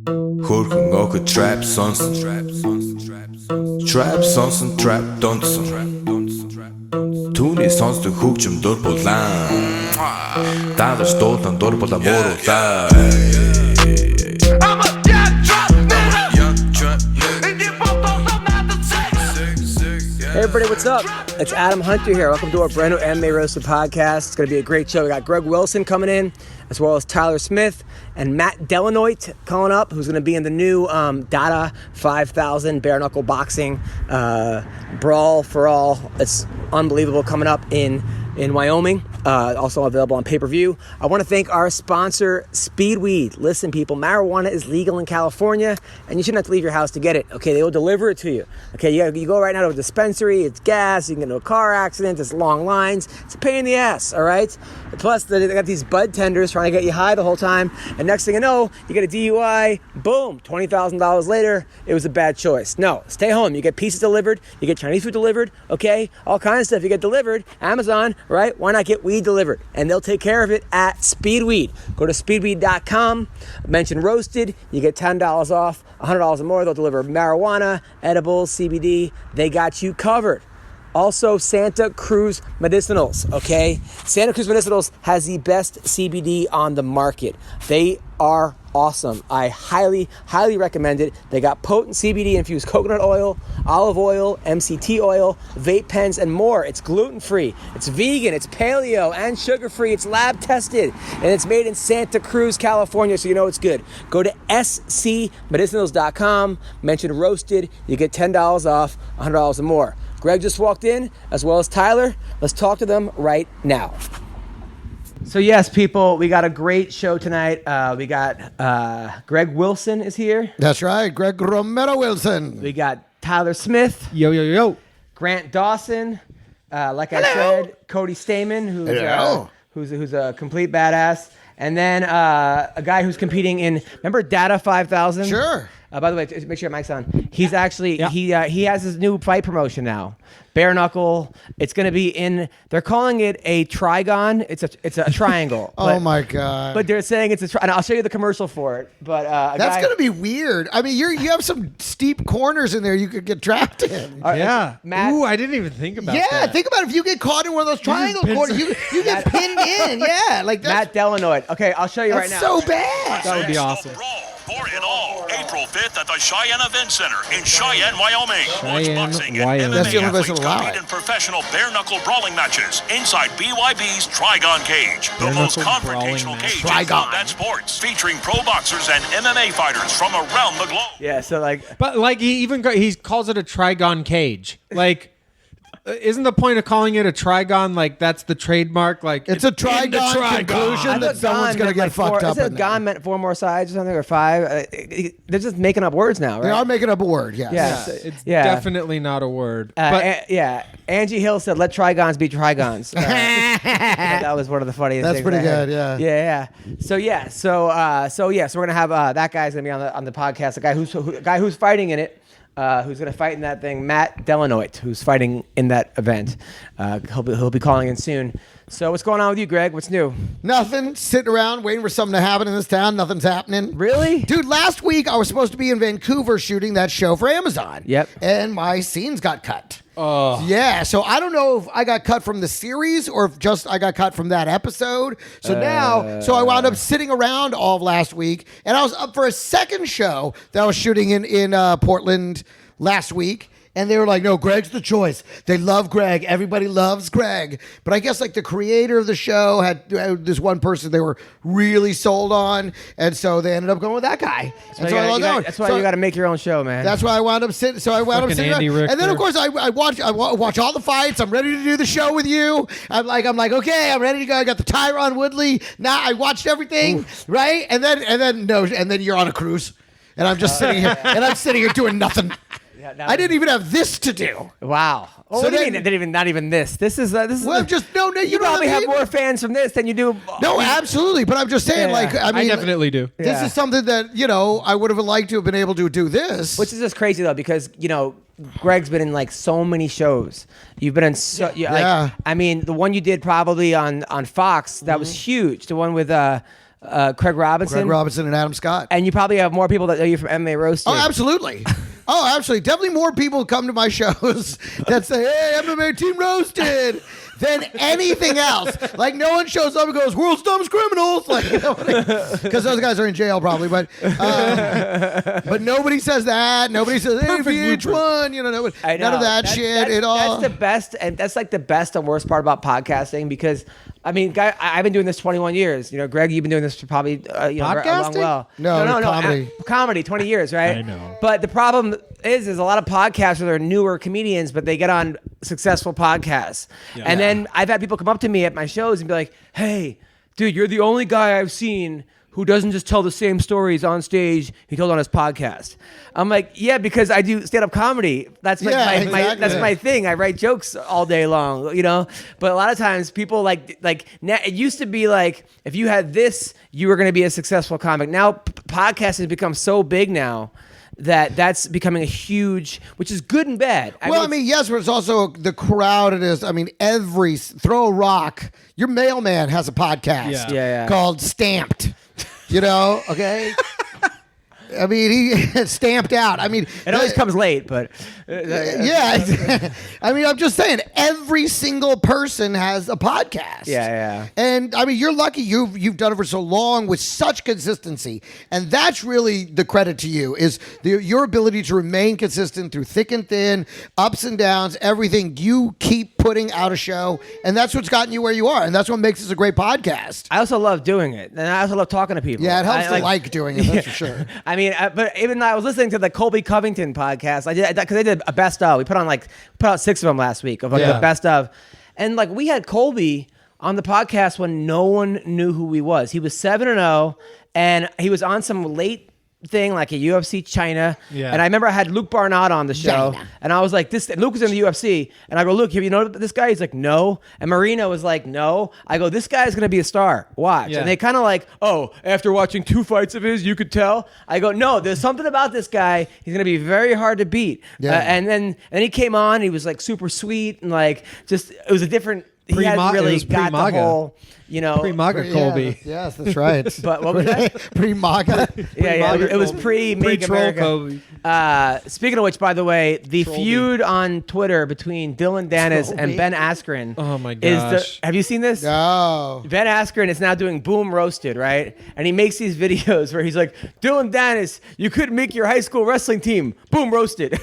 Хөрхөн охид trap сонсон. Trap сонсон, trap донсон. Түүний сонсдог хөгжим дур булаан. Дагаж дуулан дур булаа мууруулаа. I'm a young trap nigga. Hey everybody, what's up? It's Adam Hunter here. Welcome to our brand new MMA Roasted Podcast. It's going to be a great show. We got Greg Wilson coming in, as well as Tyler Smith and Matt Delanoit calling up, who's going to be in the new Dada 5000 bare knuckle boxing brawl for all. It's unbelievable, coming up in Wyoming, also available on pay-per-view. I want to thank our sponsor, Speedweed. Listen, people, marijuana is legal in California, and you shouldn't have to leave your house to get it. Okay, they will deliver it to you. Okay, you go right now to a dispensary, it's gas, you can get into a car accident, it's long lines, it's a pain in the ass, all right? Plus, they got these bud tenders trying to get you high the whole time, and next thing you know, you get a DUI, boom, $20,000 later, it was a bad choice. No, stay home. You get pizzas delivered, you get Chinese food delivered, okay? All kinds of stuff you get delivered, Amazon, right? Why not get weed delivered? And they'll take care of it at Speedweed. Go to speedweed.com, mention Roasted, you get $10 off, $100 or more. They'll deliver marijuana, edibles, CBD. They got you covered. Also, Santa Cruz Medicinals, okay? Santa Cruz Medicinals has the best CBD on the market. They are awesome. I highly, highly recommend it. They got potent CBD-infused coconut oil, olive oil, MCT oil, vape pens, and more. It's gluten-free, it's vegan, it's paleo, and sugar-free. It's lab-tested, and it's made in Santa Cruz, California, so you know it's good. Go to scmedicinals.com, mention Roasted, you get $10 off, $100 or more. Greg just walked in, as well as Tyler. Let's talk to them right now. So yes, people, we got a great show tonight. We got Greg Wilson is here. That's right, Greg Romero Wilson. We got Tyler Smith. Yo, yo, yo. Grant Dawson. Like I said, Cody Stamen, who's a complete badass. And then a guy who's competing in, remember Dada 5000? Sure. By the way, make sure your mic's on. He's actually, he has his new fight promotion now. Bare knuckle. It's going to be in, they're calling it a trigon. It's a triangle. Oh my God. But they're saying it's and I'll show you the commercial for it. But that's going to be weird. I mean, you have some steep corners in there you could get trapped in. Yeah. Matt, ooh, I didn't even think about that. Yeah, think about if you get caught in one of those triangle corners, you get pinned in. Yeah, like that's Matt Delanoit. Okay, I'll show you right now. so bad. That would be awesome. For it all, April 5th at the Cheyenne Event Center in Cheyenne, Wyoming. Cheyenne, Boxing and Wyoming. MMA That's the only place athletes it'll allow compete it. in professional bare-knuckle brawling matches inside BYB's Trigon Cage, the most Bare-knuckle confrontational brawling cage match. in combat sports, featuring pro boxers and MMA fighters from around the globe. Yeah, so like, But like he calls it a trigon cage. Like, isn't the point of calling it a trigon like that's the trademark? Like It's a trigon conclusion that someone's going to get fucked up in. Gon meant 4 more sides or something, or 5. They're just making up words now, right? They are making up a word, yes. Yeah. it's Yeah. definitely not a word. But Angie Hill said, "Let trigons be trigons." That was one of the funniest. That's things pretty I heard. good, yeah. So we're gonna have that guy's gonna be on the podcast. The guy who's fighting in it. Who's going to fight in that thing? Matt Delanoit, who's fighting in that event. He'll be calling in soon. So what's going on with you, Greg? What's new? Nothing. Sitting around waiting for something to happen in this town. Nothing's happening. Really? Dude, last week I was supposed to be in Vancouver shooting that show for Amazon. Yep. And my scenes got cut. Oh. Yeah, so I don't know if I got cut from the series or if just I got cut from that episode. So so I wound up sitting around all of last week, and I was up for a second show that I was shooting in Portland last week. And they were like, no, Greg's the choice. They love Greg. Everybody loves Greg. But I guess like the creator of the show had this one person they were really sold on. And so they ended up going with that guy. That's why you got to make your own show, man. That's why I wound up sitting. So I wound up sitting Andy around. And then, of Richter. course, I watch all the fights. I'm ready to do the show with you. I'm like, okay, I'm ready to go. I got the Tyron Woodley. Now I watched everything, right? And then you're on a cruise. And I'm just sitting here. And I'm sitting here doing nothing. I didn't even have this to do. Wow. Oh, So what do you then- mean? Not even this. This is. Well, You just no. You know probably what I have mean? more fans from this than you do. No, absolutely. But I'm just saying, Yeah. like, I mean, I definitely do. This Yeah. is something that I would have liked to have been able to do this. Which is just crazy though, because Greg's been in like so many shows. You've been in so Yeah. I mean, the one you did probably on Fox that was huge. The one with Craig Robinson. Craig Robinson and Adam Scott. And you probably have more people that know you from MMA Roasted. Oh, absolutely. Oh, absolutely. Definitely more people come to my shows that say, hey, MMA Team Roasted, than anything else. Like, no one shows up and goes, world's dumbest criminals. Like, because those guys are in jail probably. But nobody says that. Nobody says, hey, VH1. You know, none of that shit at all. That's the best. And that's like the best and worst part about podcasting because, I mean, I've been doing this 21 years. You know, Greg, you've been doing this for probably podcasting? Well. No, comedy. Comedy, 20 years, right? I know. But the problem is a lot of podcasters are newer comedians, but they get on successful podcasts. Yeah. And then I've had people come up to me at my shows and be like, hey, dude, you're the only guy I've seen who doesn't just tell the same stories on stage he told on his podcast. I'm like, yeah, because I do stand-up comedy. That's like that's my thing. I write jokes all day long, you know? But a lot of times people like it used to be like, if you had this, you were going to be a successful comic. Now podcasting has become so big now that's becoming a huge, which is good and bad. I mean, yes, but it's also the crowd. It is. I mean, throw a rock. Your mailman has a podcast called Stamped. You know, okay? I mean, he stamped out. I mean, it always comes late, but yeah. I mean, I'm just saying, every single person has a podcast. Yeah. And I mean, you're lucky you've done it for so long with such consistency, and that's really the credit to you is your ability to remain consistent through thick and thin, ups and downs, everything. You keep putting out a show, and that's what's gotten you where you are, and that's what makes this a great podcast. I also love doing it, and I also love talking to people. Yeah, it helps to like doing it. That's for sure. I mean, but even though I was listening to the Colby Covington podcast, I did because they did a best of. We put out 6 of them last week of the best of, and like we had Colby on the podcast when no one knew who he was. He was 7-0, and he was on some late thing like a UFC China. Yeah. And I remember I had Luke Barnett on the show, and I was like, Luke was in the UFC, and I go, Luke, you know this guy? He's like, no. And Marina was like, no. I go, this guy's gonna be a star. Watch. Yeah. And they kind of like, oh, after watching 2 fights of his, you could tell. I go, no, there's something about this guy. He's gonna be very hard to beat. Yeah. And then he came on. He was like super sweet and like just it was a different. He hadn't really got the whole, you know, pre-MAGA Colby. Yes, that's right. But what was that? Pre-MAGA. It was pre-Make America. Colby. Speaking of which, by the way, the feud on Twitter between Dylan Dennis and Ben Askren. Oh my gosh! Have you seen this? No. Ben Askren is now doing Boom Roasted, right? And he makes these videos where he's like, Dylan Dennis, you could make your high school wrestling team Boom Roasted.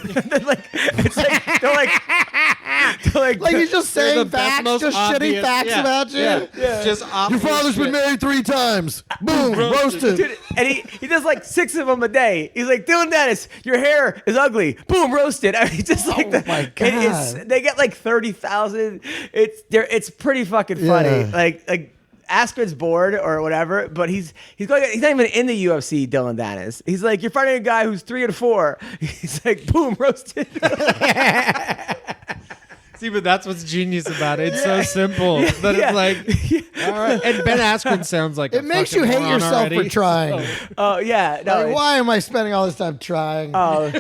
Like he's just saying facts, just shitty facts about you. Yeah. Just your father's been married 3 times. Boom, roasted. Dude, and he does like 6 of them a day. He's like, Dylan Dennis, your hair is ugly. Boom, roasted. I mean, just like my God. They get like 30,000. It's pretty fucking funny. Yeah. Like Askren's bored or whatever, but he's not even in the UFC. Dylan Dennis. He's like, you're fighting a guy who's 3-4. He's like, boom, roasted. See, but that's what's genius about it. It's so simple that it's like, all right. And Ben Askren sounds like it makes you hate yourself already. for trying. Oh yeah, no. Like, why am I spending all this time trying? Oh,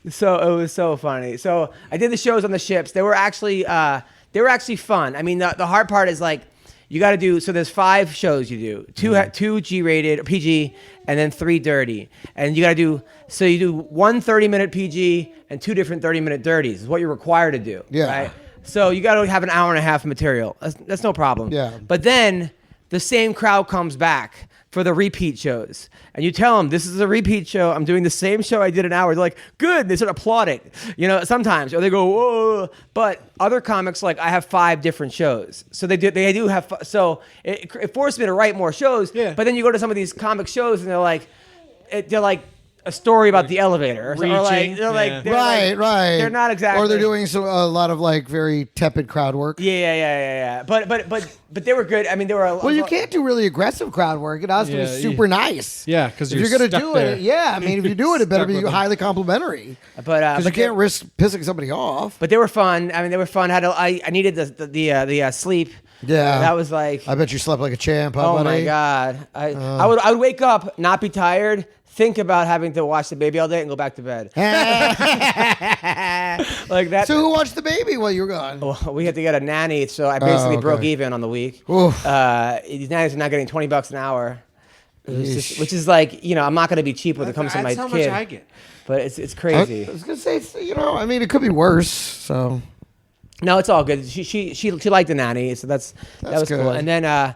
so it was so funny. So I did the shows on the ships. They were actually fun. I mean, the hard part is like you got to do. So there's 5 shows you do. 2 G-rated or PG, and then 3 dirty. And you got to do. So you do 1 30-minute PG and 2 different 30-minute dirties. Is what you're required to do. Yeah. Right. So you got to have an hour and a half of material. That's no problem. Yeah. But then the same crowd comes back for the repeat shows. And you tell them, this is a repeat show. I'm doing the same show I did an hour. They're like, good. They start applauding, you know, sometimes. Or they go, whoa. But other comics, like, I have 5 different shows. So they do have, so it forced me to write more shows. Yeah. But then you go to some of these comic shows and they're like a story about the elevator. Reaching. Right. They're not exactly. Or they're doing a lot of like very tepid crowd work. Yeah. But they were good. I mean, they were. Well, you can't do really aggressive crowd work. It has to be super nice. Yeah, because you're going to do there. it. Yeah, I mean, if you do it, it better be highly complimentary. But you can't risk pissing somebody off. But they were fun. I mean, they were fun. I needed the sleep. Yeah, that was like. I bet you slept like a champ. Huh, oh buddy? My God, I would wake up, not be tired, think about having to watch the baby all day, and go back to bed. Like that. So who watched the baby while you were gone? Well, we had to get a nanny, so I basically broke even on the week. These nannies are now getting $20 an hour. which is like, I'm not going to be cheap when it comes to my That's how kid. much I get. But it's crazy. I was gonna say, it could be worse. So No, it's all good. She liked the nanny, so that was cool. good. And then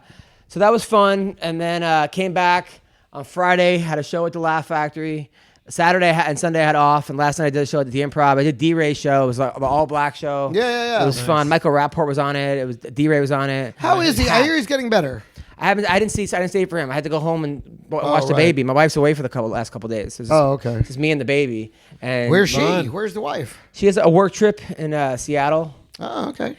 so that was fun. And then came back on Friday, had a show at the Laugh Factory. Saturday and Sunday I had off, and last night I did a show at the Improv. I did D-Ray's show. It was like an all-black show. Yeah. It was fun. Michael Rappaport was on it. It was D-Ray was on it. how is he? I hear he's getting better. I didn't stay for him. I had to go home and watch the baby. My wife's away for the last couple days. So okay. It's just me and the baby. And Where's she? Where's the wife? She has a work trip in Seattle. Oh, okay.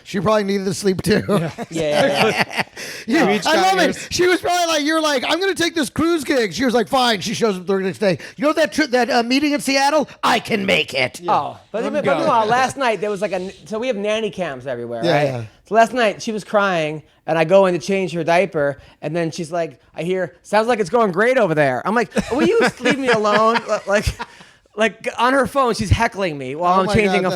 She probably needed to sleep too. Yeah. I love it. She was probably like, you're like, I'm going to take this cruise gig. She was like, fine. She shows up the next day. You know that meeting in Seattle? I can make it. Yeah. Oh, but meanwhile, last night there was so we have nanny cams everywhere, right? Yeah. So last night she was crying, and I go in to change her diaper, and then she's like, I hear, sounds like it's going great over there. I'm like, will you leave me alone? Like on her phone, she's heckling me while I'm changing a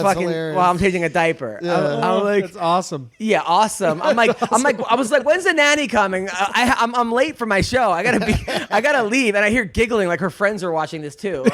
diaper. Yeah. I'm like, that's awesome. Yeah, awesome. I was like, when's the nanny coming? I'm late for my show. I gotta leave. And I hear giggling like her friends are watching this too.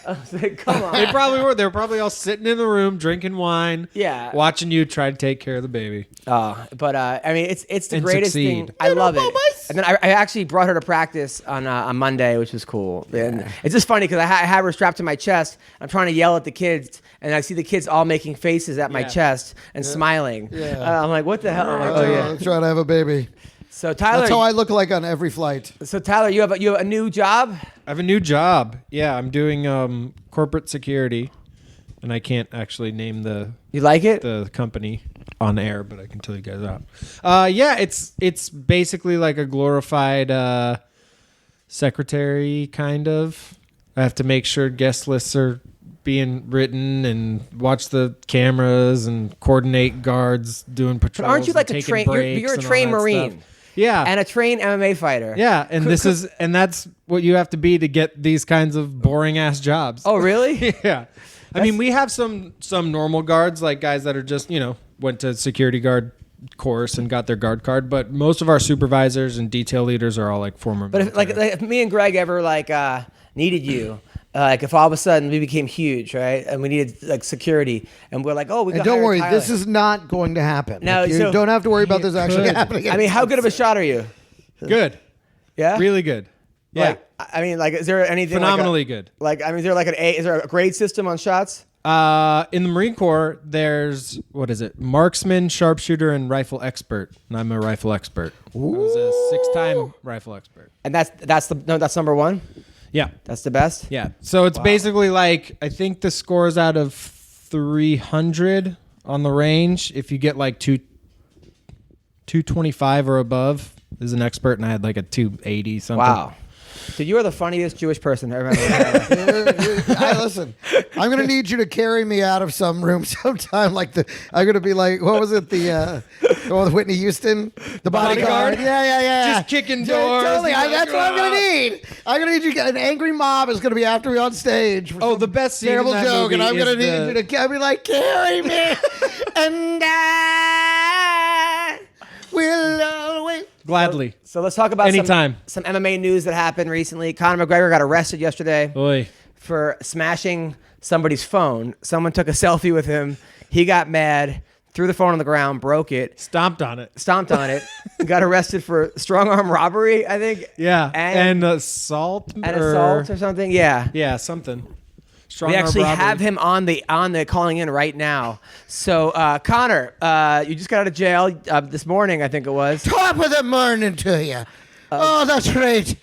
I was like, come on. They probably were. They were probably all sitting in the room drinking wine. Yeah. Watching you try to take care of the baby. But I mean, it's the And greatest succeed. thing. I love it. And then I actually brought her to practice on Monday, which was cool. And it's just funny because I have her strapped to my chest. I'm trying to yell at the kids, and I see the kids all making faces at my chest and smiling. Yeah. I'm like, what the hell? I'm like, I'm trying to have a baby. So Tyler, That's how I look like on every flight. So Tyler, you have a new job? I have a new job. Yeah, I'm doing corporate security, and I can't actually name You like it? the company on air, but I can tell you guys out. Yeah, it's basically like a glorified secretary kind of. I have to make sure guest lists are being written and watch the cameras and coordinate guards doing patrols. But aren't you like a taking train? breaks You're a and all trained that Marine. stuff. Yeah. And a trained MMA fighter. Yeah, and that's what you have to be to get these kinds of boring ass jobs. Oh, really? Yeah. I mean, we have some normal guards, like guys that are just, went to security guard course and got their guard card, but most of our supervisors and detail leaders are all like former But if me and Greg ever needed you, if all of a sudden we became huge, right, and we needed like security, and we're like, oh, we got. Don't worry, Tyler. this is not going to happen. No, you don't have to worry about this actually happening. I mean, how good of a shot are you? Good. Yeah. Really good. Yeah. Is there anything phenomenally good? Is there like is there a grade system on shots? In the Marine Corps, there's marksman, sharpshooter, and rifle expert, and I'm a rifle expert. Ooh. I was a 6-time rifle expert. And that's number one. Yeah, that's the best. Yeah, so it's basically like I think the score is out of 300 on the range. If you get like 225 or above, is an expert, and I had like a 280 something. Wow. Dude, you are the funniest Jewish person I've ever met. Hey, listen, I'm going to need you to carry me out of some room sometime. I'm going to be like, what was it? The one with Whitney Houston? The bodyguard? Yeah. Just kicking doors. Totally. That's what I'm going to need. I'm going to need you. An angry mob is going to be after me on stage. Oh, the best scene terrible in that joke. movie And I'm going to is need you to be like, carry me. And I will always. Gladly. So let's talk about anytime. Some MMA news that happened recently. Conor McGregor got arrested yesterday for smashing somebody's phone. Someone took a selfie with him. He got mad, threw the phone on the ground, broke it. Stomped on it. Got arrested for strong arm robbery, I think. Yeah. And assault. Assault or something. Yeah. Yeah, something. We actually have him on the calling in right now. So, Conor, you just got out of jail this morning, I think it was. Top of the morning to you. Oh, that's right.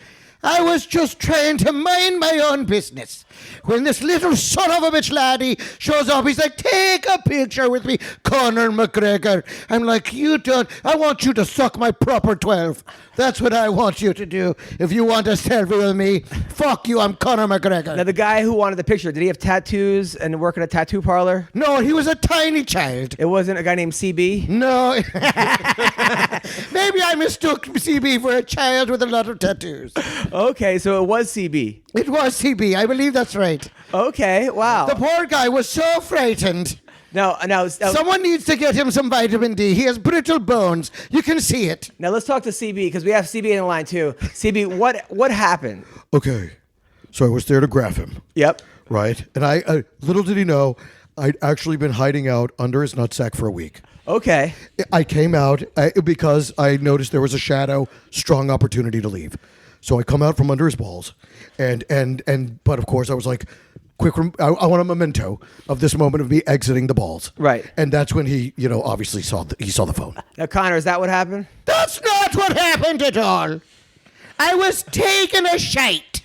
I was just trying to mind my own business when this little son of a bitch laddie shows up. He's like, take a picture with me, Conor McGregor. I'm like, I want you to suck my proper 12. That's what I want you to do. If you want a selfie with me, fuck you, I'm Conor McGregor. Now, the guy who wanted the picture, did he have tattoos and work at a tattoo parlor? No, he was a tiny child. It wasn't a guy named CB? No. Maybe I mistook CB for a child with a lot of tattoos. Okay, so it was CB. It was CB. I believe that's right. Okay, wow. The poor guy was so frightened Now, Someone needs to get him some vitamin D. He has brittle bones. You can see it. now let's talk to CB because we have CB in the line too. CB, what happened? Okay, so I was there to graph him, Yep. right? And I little did he know, I'd actually been hiding out under his nutsack for a week. Okay. I came out because I noticed there was a shadow, strong opportunity to leave. So I come out from under his balls, but of course I was like, quick, I want a memento of this moment of me exiting the balls. Right. And that's when he, obviously saw the phone. Now, Connor, is that what happened? That's not what happened at all. I was taking a shite,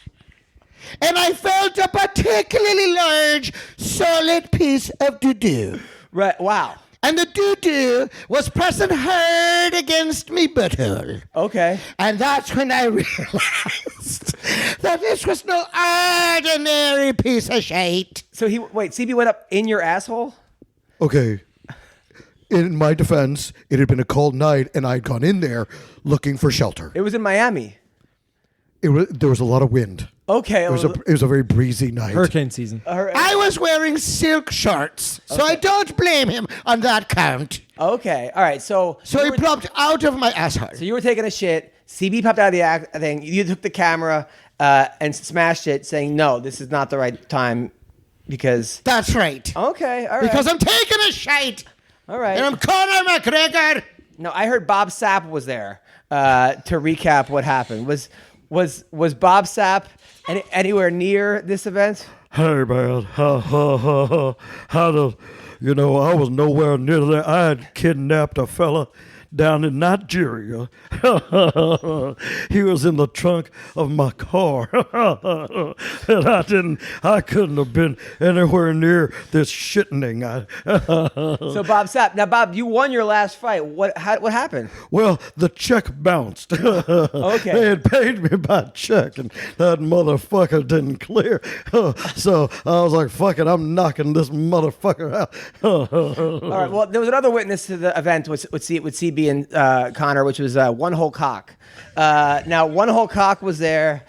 and I felt a particularly large, solid piece of doo-doo. Right. Wow. And the doo-doo was pressing hard against me butthole. Okay. And that's when I realized that this was no ordinary piece of shite. So CB went up in your asshole? Okay. In my defense, it had been a cold night, and I'd gone in there looking for shelter. It was in Miami. There was a lot of wind. Okay. It was a very breezy night. Hurricane season. I was wearing silk shorts, so I don't blame him on that count. Okay. All right. So So he plopped out of my asshole. So you were taking a shit. CB popped out of the thing. You took the camera and smashed it, saying, "No, this is not the right time," because. That's right. Okay. All right. Because I'm taking a shite. All right. And I'm Conor McGregor. No, I heard Bob Sapp was there to recap what happened. Was Bob Sapp anywhere near this event? Hey man, how I was nowhere near there. I had kidnapped a fella down in Nigeria. He was in the trunk of my car. And I couldn't have been anywhere near this shitting. So Bob Sapp. Now, Bob, you won your last fight. What happened? Well, the check bounced. Okay. They had paid me by check, and that motherfucker didn't clear. So I was like, fuck it, I'm knocking this motherfucker out. All right. Well, there was another witness to the event with CB and Connor, which was One Whole Cock. Now, One Whole Cock was there.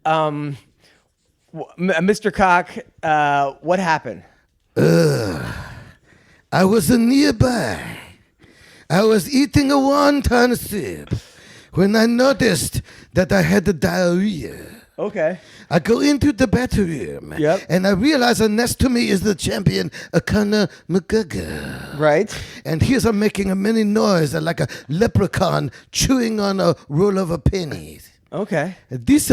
Mr. Cock, what happened? I was nearby. I was eating a wonton soup when I noticed that I had the diarrhea. Okay. I go into the bathroom, Yep. and I realize that next to me is the champion, Conor McGregor. Right. And he's making a mini noise like a leprechaun chewing on a roll of pennies. Okay. This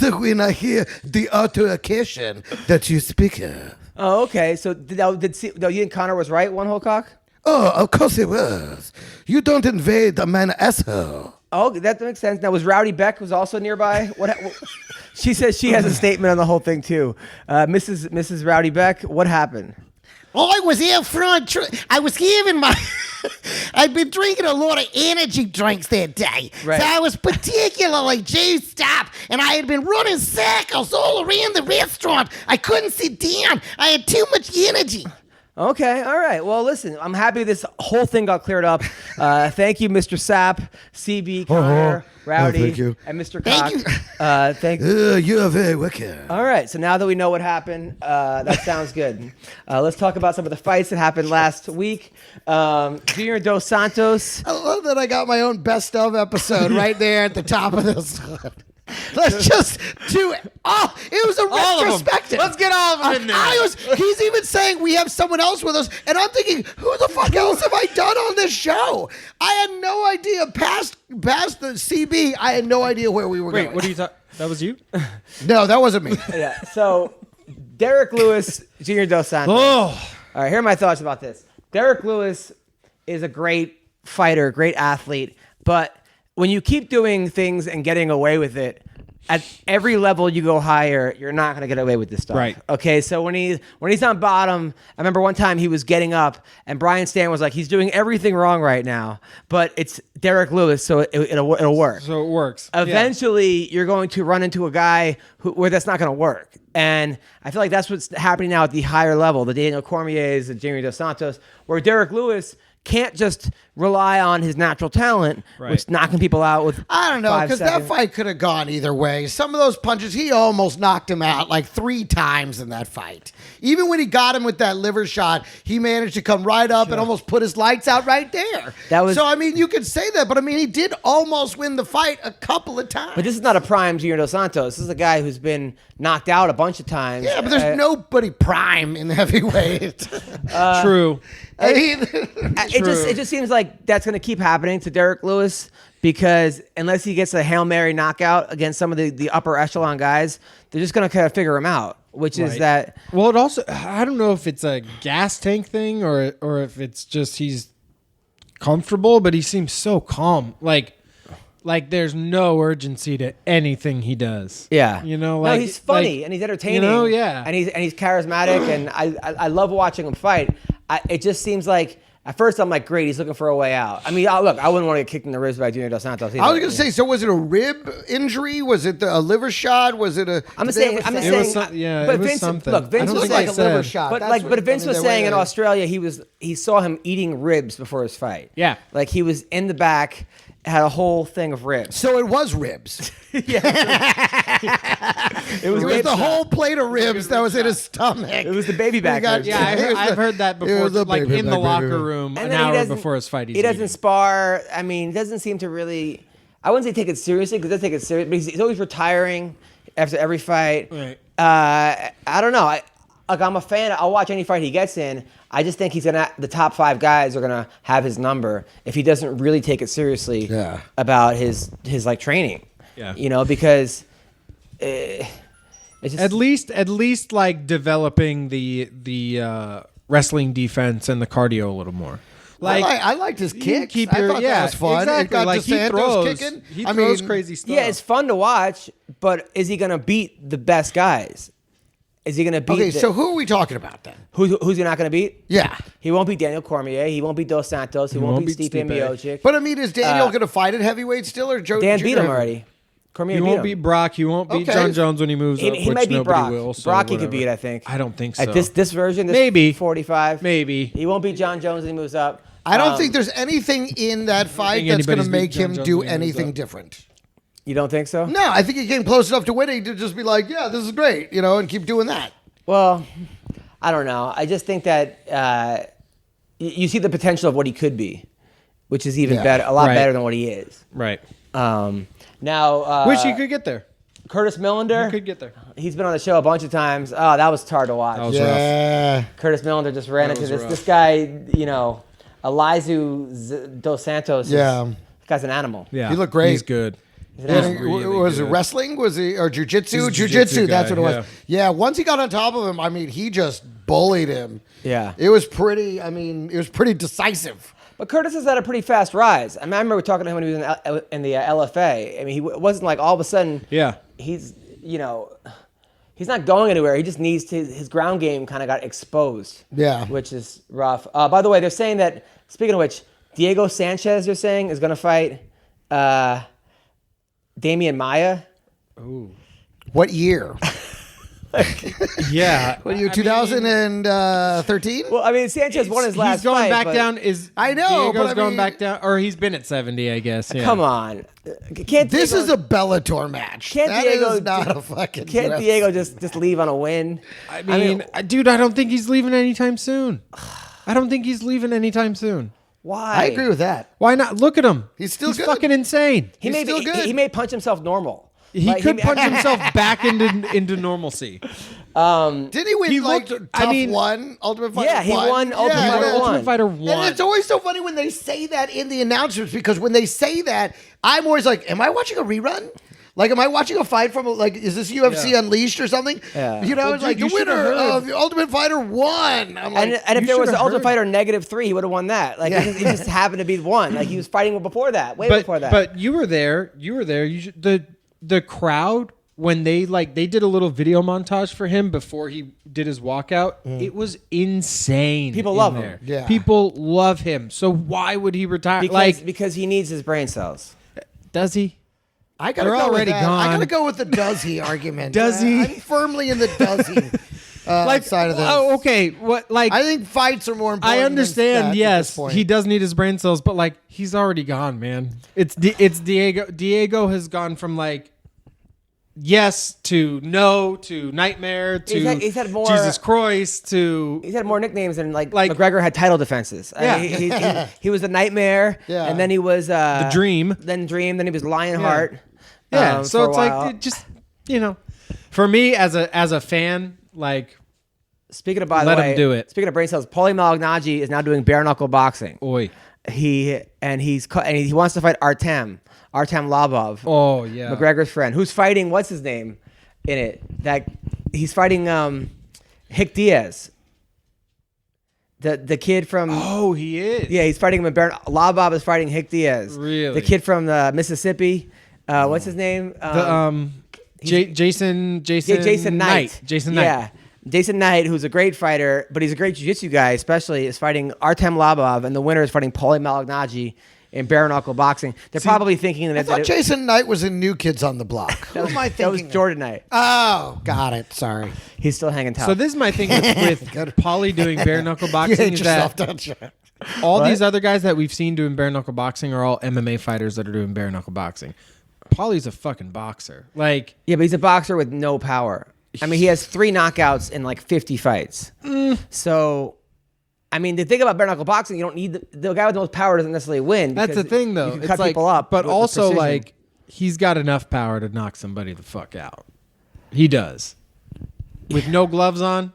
is when I hear the altercation that you speak of. Oh, okay. So you think Connor was right, One Whole Cock? Oh, of course it was. You don't invade a man's asshole. Oh, that makes sense. Now, was Rowdy Beck was also nearby? What she says she has a statement on the whole thing too. Mrs. Rowdy Beck, what happened? Oh, I was here front. I was giving my. I'd been drinking a lot of energy drinks that day. Right. So I was particularly juiced up, and I had been running circles all around the restaurant. I couldn't sit down. I had too much energy. Okay, all right. Well, listen, I'm happy this whole thing got cleared up. Thank you, Mr. Sapp, CB, Connor, Rowdy, thank you. and Mr. Cock. Thank you. Thank you. You are very welcome. All right, so now that we know what happened, that sounds good. Let's talk about some of the fights that happened last week. Junior Dos Santos. I love that I got my own best of episode right there at the top of this. Let's just do it. Oh, it was a retrospective. Let's get all of them in there. He's even saying we have someone else with us, and I'm thinking, who the fuck else have I done on this show? I had no idea. Past the CB, I had no idea where we were going. Wait, what are you talking? That was you? No, that wasn't me. Yeah, so Derek Lewis, Junior Dos Santos. Oh, All right, here are my thoughts about this. Derek Lewis is a great fighter, great athlete, but when you keep doing things and getting away with it, at every level you go higher, you're not going to get away with this stuff. Right. Okay, so when he's on bottom, I remember one time he was getting up, and Brian Stan was like, he's doing everything wrong right now, but it's Derek Lewis, so it'll work. so it works. Eventually, you're going to run into a guy where that's not going to work. And I feel like that's what's happening now at the higher level, the Daniel Cormiers, the Junior Dos Santos, where Derek Lewis can't just rely on his natural talent, Right. which knocking people out with. I don't know, 5 because that seconds. fight could have gone either way. Some of those punches, he almost knocked him out like 3 times in that fight. Even when he got him with that liver shot, he managed to come right up and almost put his lights out right there. So, I mean, you could say that, but I mean, he did almost win the fight a couple of times. But this is not a prime Junior Dos Santos. This is a guy who's been knocked out a bunch of times. Yeah, but there's nobody prime in the heavyweight. True. I mean, It just seems like that's going to keep happening to Derek Lewis because unless he gets a Hail Mary knockout against some of the upper echelon guys, they're just going to kind of figure him out, which is that. Well, it also, I don't know if it's a gas tank thing or if it's just he's comfortable, but he seems so calm. Like there's no urgency to anything he does. Yeah, you know, no, he's funny and he's entertaining. You know, yeah, and he's charismatic, and I love watching him fight. It just seems like at first I'm like, great, he's looking for a way out. I mean, look, I wouldn't want to get kicked in the ribs by Junior Dos Santos either. I was going to say, so was it a rib injury? Was it a liver shot? Was it a? I'm just saying. it but was Vince, something. look, Vince I don't was think like I a said. liver shot. But Vince was saying in Australia he saw him eating ribs before his fight. Yeah. Like he was in the back, had a whole thing of ribs. So it was ribs. It was the whole plate of ribs that was in his stomach. It was the baby back ribs. Yeah, I've heard that before. was a Like baby in the back locker baby. room And an then he hour doesn't- before his fight. He doesn't spar. I mean, he doesn't seem to really. I wouldn't say take it seriously because he does take it seriously, but he's always retiring after every fight. Right. I don't know. I'm a fan. I'll watch any fight he gets in. I just think the top 5 guys are gonna have his number if he doesn't really take it seriously about his like training. Yeah. You know, because it's just, At least like developing the wrestling defense and the cardio a little more. Like I liked his you kicks. keep I your- thought yeah, that was fun. exactly. It got Like, he DeSantos throws- kicking. He I throws mean, crazy stuff. yeah, it's fun to watch, but is he gonna beat the best guys? Is he gonna beat? Okay, so who are we talking about then? Who's he not gonna beat? Yeah. He won't beat Daniel Cormier. He won't beat Dos Santos. He won't beat Stipe Miocic. But I mean, is Daniel going to fight at heavyweight still, or Joe? Dan beat him already. Cormier He beat won't him. beat Brock. He won't beat Okay. John Jones when he moves up, He which might beat nobody Brock. will. So Brock he could whatever. beat, I think. I don't think so. At this version, this Maybe. 45. Maybe. He won't beat John Jones when he moves up. I don't think there's anything in that fight think that's going to anybody's make beat John him Jones do when he moves anything up. different. You don't think so? No, I think he came close enough to winning to just be like, yeah, this is great, and keep doing that. Well, I don't know. I just think that you see the potential of what he could be, which is even better, a lot Right. better than what he is. Right. Now, Wish he could get there. Curtis Millender. He could get there. He's been on the show a bunch of times. Oh, that was hard to watch. That was rough. Yeah. Curtis Millender just ran into was this rough. guy, Elizu Dos Santos. Yeah. This guy's an animal. Yeah. He looked great. He's good. And really was it good. wrestling? Was he or jujitsu? He's a Jujitsu. jiu-jitsu That's guy, what it was. Yeah. Once he got on top of him, I mean, he just bullied him. Yeah. It was pretty. I mean, it was pretty decisive. But Curtis has had a pretty fast rise. I remember talking to him when he was in the LFA. I mean, he wasn't like all of a sudden. Yeah. He's he's not going anywhere. He just needs to. His ground game kind of got exposed. Yeah. Which is rough. By the way, they're saying that. Speaking of which, Diego Sanchez, they're saying, is going to fight Damian Maia. What year? Yeah. What year? 2013. Well, I mean, Sanchez won his last He's going fight, back but- down. I know, Diego's but I going mean- back down, or he's been at 70, I guess. Yeah. Come on. Can't This Diego, is a Bellator match. Can't That Diego is not a fucking. Can't UFC. Diego just leave on a win? I mean, dude, I don't think he's leaving anytime soon. I don't think he's leaving anytime soon. Why? I agree with that. Why not? Look at him. He's still good. fucking insane. He He's may still good. He may punch himself normal. He Like, could punch himself back into normalcy. Didn't he win He like looked- Tough I mean- One? Ultimate Fighter Yeah, he won Ultimate Fighter yeah. one. Ultimate Fighter 1. And it's always so funny when they say that in the announcements because when they say that, I'm always like, am I watching a rerun? Like, am I watching a fight from, like, is this UFC Unleashed or something? Yeah. You know, Well, it's like, dude, the you should have winner heard. of the Ultimate Fighter won. I'm like, And if you there was should an have Ultimate heard. Fighter -3, he would have won that. Like he just happened to be one. Like he was fighting before that, way before that. But you were there. You should, the crowd when they did a little video montage for him before he did his walkout. It was insane. People in love him. there. Yeah. People love him. So why would he retire? because he needs his brain cells. Does he? I gotta They're go already with that. I gone. gotta go with the does he argument. Does he? I'm firmly in the does he. side of this. Oh, okay. What? Like I think fights are more important. I understand. Than that at Yes, this point. he does need his brain cells, but like he's already gone, man. It's Diego. Diego has gone from like yes to no to nightmare to He's had more, Jesus Christ to He's had more nicknames than like McGregor had title defenses. Yeah. He was the Nightmare, Yeah. and then he was the Dream. then he was Lionheart. Yeah, so for a it's while. like it just for me as a fan, like Speaking of, by let the way, him do it. Speaking of brain cells, Paulie Malignaggi is now doing bare knuckle boxing. Oi. He wants to fight Artem Labov. Oh yeah, McGregor's friend, who's fighting what's his name in it? That he's fighting Hick Diaz. The kid from he is. yeah, he's fighting him in bare. Labov is fighting Hick Diaz. Really? The kid from Mississippi. What's his name? Jason Knight. Jason Knight. Yeah. Jason Knight, who's a great fighter, but he's a great jiu-jitsu guy, especially, is fighting Artem Labov, and the winner is fighting Paulie Malignaggi in bare knuckle boxing. They're probably thinking that I thought Jason Knight was in New Kids on the Block. Who am I that was thinking? Jordan Knight. Oh, got it. Sorry. He's still hanging tough. So this is my thing with Paulie doing bare knuckle boxing You hate is yourself, that don't you? all these other guys that we've seen doing bare knuckle boxing are all MMA fighters that are doing bare knuckle boxing. Paulie's a fucking boxer. Like yeah, but he's a boxer with no power. I mean, he has 3 knockouts in like 50 fights. So, I mean, the thing about bare knuckle boxing, you don't need the guy with the most power doesn't necessarily win. that's the because thing, though. You can It's cut like, people up, but with also precision. like he's got enough power to knock somebody the fuck out. He does with no gloves on.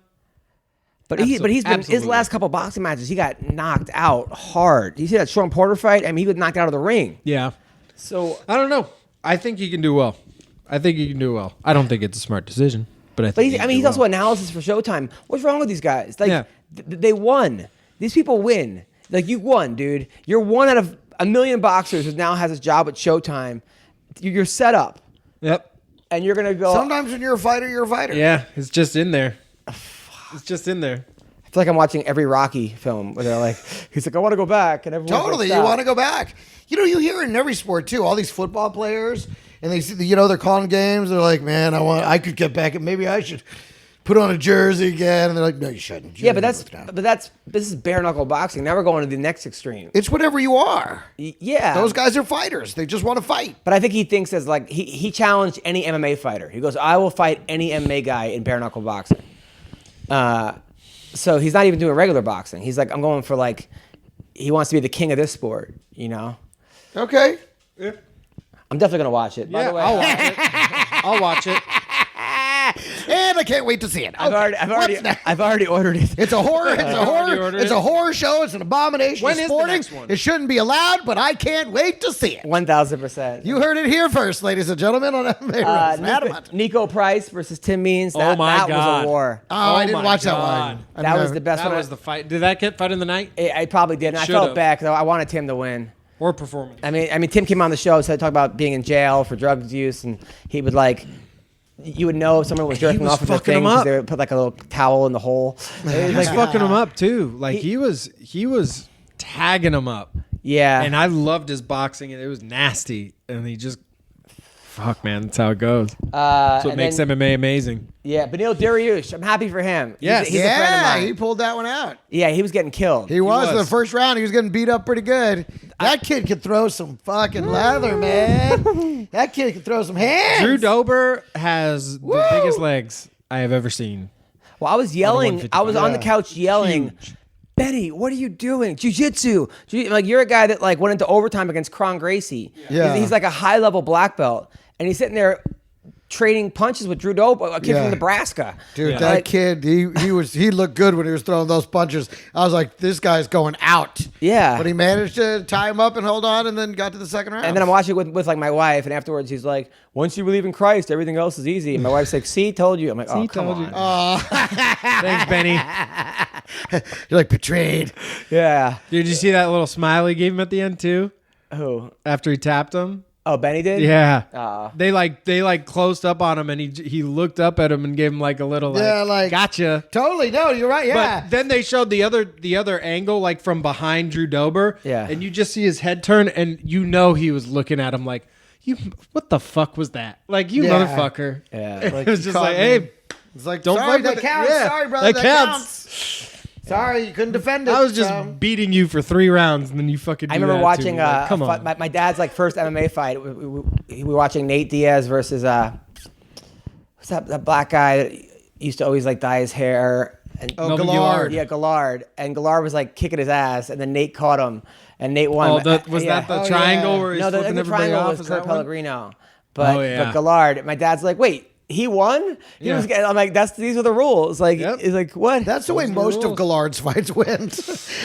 But he's been his Absolutely. last couple boxing matches, he got knocked out hard. You see that Sean Porter fight? I mean, he was knocked out of the ring. Yeah. So, I don't know. I think he can do well. I don't think it's a smart decision, but I think. he's also analysis for Showtime. What's wrong with these guys? Like, they won. These people win. Like, you won, dude. You're one out of a million boxers who now has a job at Showtime. You're set up, Yep. and you're gonna go. Sometimes when you're a fighter, you're a fighter. Yeah, it's just in there. It's just in there. I feel like I'm watching every Rocky film where they're like, he's like, I want to go back, and everyone's Totally, like, you "Stop." want to go back. You hear it in every sport too. All these football players, and they see, they're calling games. They're like, man, I could get back, and maybe I should put on a jersey again. And they're like, no, you shouldn't. Yeah, but this is bare knuckle boxing. Now we're going to the next extreme. It's whatever you are. Yeah, Those guys are fighters. They just want to fight. But I think he thinks as like he challenged any MMA fighter. He goes, I will fight any MMA guy in bare knuckle boxing. So he's not even doing regular boxing. He's like, I'm going for like, he wants to be the king of this sport. Okay. I'm definitely gonna watch it. By the way, I'll watch it. I'll watch it. And I can't wait to see it. I've already ordered it. It's a horror. It's a already horror. ordered It's it. a horror show. It's an abomination. When It's is the sporting. next one? It shouldn't be allowed, but I can't wait to see it. 1,000%. You heard it here first, ladies and gentlemen, on MMA Roast. Adam Hunt. Nico Price versus Tim Means. That was God. a war. Oh, I didn't my watch that God. one. That was the best That one. was the fight. Did that get fight in the night I probably did. And I Should've. felt bad because I wanted Tim to win. or performance? I mean, Tim came on the show, so talk about being in jail for drug use, and he would like, you would know if someone was jerking was off of the fucking thing him because up. they would put like a little towel in the hole. He was fucking him up too. Like he was tagging him up. Yeah, And I loved his boxing, and it was nasty. And he just, fuck, man, that's how it goes. That's what and makes then- MMA amazing. yeah. Benil Dariush, I'm happy for him. Yes. he's a friend of Yeah, mine. he pulled that one out. Yeah, he was getting killed. He was. was. The first round. He was getting beat up pretty good. That kid could throw some fucking leather, man. That kid could throw some hands. Drew Dober has the Woo! biggest legs I have ever seen. Well, I was yelling. 155. I was on the couch yelling, Benny, what are you doing? Jiu-jitsu. Like, you're a guy that like went into overtime against Kron Gracie. Yeah. He's like a high-level black belt, and he's sitting there trading punches with Drew Dober, a kid Yeah. from Nebraska. Dude, Yeah. that Like, kid, he looked good when he was throwing those punches. I was like, this guy's going out. Yeah. But he managed to tie him up and hold on, and then got to the second round. And then I'm watching it with like my wife, and afterwards he's like, once you believe in Christ, everything else is easy. And my wife's like, see, told you. I'm like, oh, come told you. on. Thanks, Benny. You're like betrayed. Yeah. Did you see that little smile he gave him at the end too? Who? After he tapped him? Oh, Benny did? Yeah. They closed up on him, and he looked up at him and gave him like a little Yeah, like- gotcha. Totally. No, you're right. Yeah. But then they showed the other angle, like from behind Drew Dober. Yeah. And you just see his head turn, and you know he was looking at him like, what the fuck was that? Like, you Yeah. motherfucker. Yeah. It was just like, hey, It's like, Don't sorry, fuck that with counts. yeah, Sorry, brother, that that counts. Sorry, you couldn't defend it. I was just so. beating you for 3 rounds, and then you fucking. I remember that watching to me. Like, come a on. fight, my dad's like first MMA fight. We were watching Nate Diaz versus what's that black guy that used to always like dye his hair. And, Melvin Gillard. Yeah, Gillard. And Gillard was like kicking his ass, and then Nate caught him, and Nate won. Oh, was that the triangle where he's No, flipping the everybody triangle off? was Is Kurt that one? Pellegrino. But, Oh, yeah. but Gillard, my dad's like, wait, he won? He Yeah. was. I'm like, these are the rules. Like, Yep. he's like, what? That's the way most of Gallard's fights went.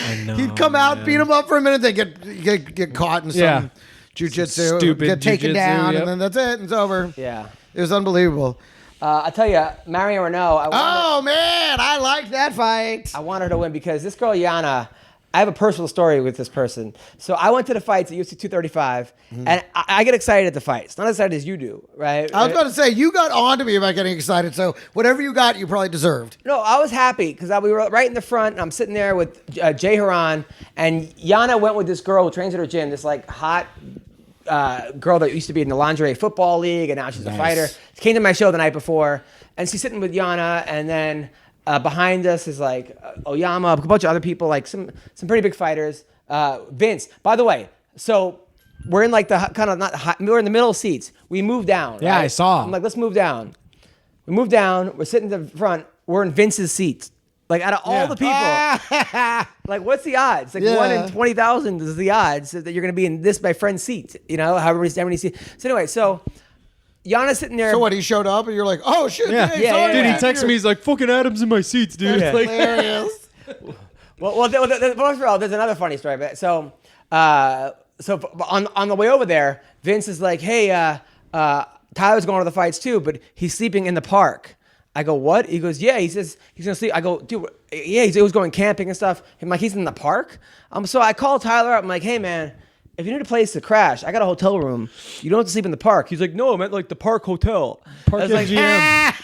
I know, He'd come out, beat him up for a minute, then get caught in some Yeah. jujitsu, Stupid get taken jujitsu, down, yep. and then that's it. It's over. Yeah. It was unbelievable. I tell you, Marion Renault. Oh man, I liked that fight. I want her to win because this girl Yana, I have a personal story with this person. So I went to the fights at UFC 235, and I get excited at the fights. Not as excited as you do, right? I was about to say, you got on to me about getting excited, so whatever you got, you probably deserved. No, I was happy because we were right in the front, and I'm sitting there with Jay Haran, and Yana went with this girl who trains at her gym, this like hot girl that used to be in the lingerie football league, and now she's a fighter. She came to my show the night before, and she's sitting with Yana, and then behind us is like Oyama, a bunch of other people, like some pretty big fighters. Vince, by the way, so we're in like the kind of not high, we're in the middle seats. We moved down. Yeah, right? I saw. I'm like, let's move down. We moved down. We're sitting in the front. We're in Vince's seat. Like out of all the people, like what's the odds? Like 1 in 20,000 is the odds that you're going to be in this my friend's seat. You know, however many seats. So anyway, so Yana's sitting there. So what? He showed up, and you're like, "Oh shit!" Yeah, hey, Yeah, sorry, dude, he man. texted me. He's like, "Fucking Adam's in my seats, dude." Yeah. Like, There he is. Well, first of all, there's another funny story. But so on the way over there, Vince is like, "Hey, Tyler's going to the fights too, but he's sleeping in the park." I go, "What?" He goes, "Yeah." He says he's gonna sleep. I go, "Dude, yeah." He was going camping and stuff. I'm like, "He's in the park." So I call Tyler up. I'm like, "Hey, man, if you need a place to crash, I got a hotel room. You don't have to sleep in the park." He's like, "No, I meant like the Park Hotel." Park I was like, MGM.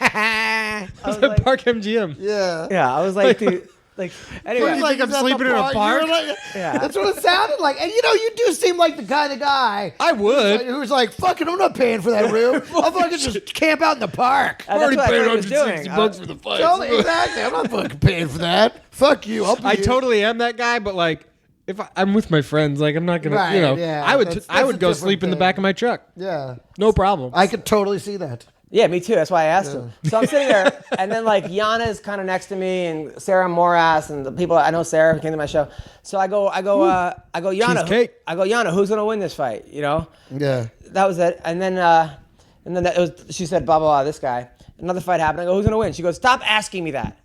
I was like, Park MGM. Yeah. yeah, I was like, dude, like anyway. He's like I'm he's at sleeping the in a park? You're like- Yeah. That's what it sounded like. And you do seem like the kind of guy I would. who's like, "Fucking, I'm not paying for that room. I'll fucking just camp out in the park." That's what I thought he was doing. $160 for the fight. Totally, exactly. I'm not fucking paying for that. Fuck you. I'll I pay you. totally am that guy, but like, if I'm with my friends, like, I'm not gonna, Right, you know, yeah, I would, that's I a would go different sleep in the thing. back of my truck, Yeah. no problem. I could totally see that. Yeah, me too. That's why I asked him. So I'm sitting there, and then like Yana is kind of next to me, and Sarah Moras, and the people I know. Sarah who came to my show. So I go, Yana. Cheesecake. I go, Yana. Who's gonna win this fight? You know. Yeah. That was it. And then it was. She said, blah blah blah. This guy. Another fight happened. I go, who's gonna win? She goes, stop asking me that.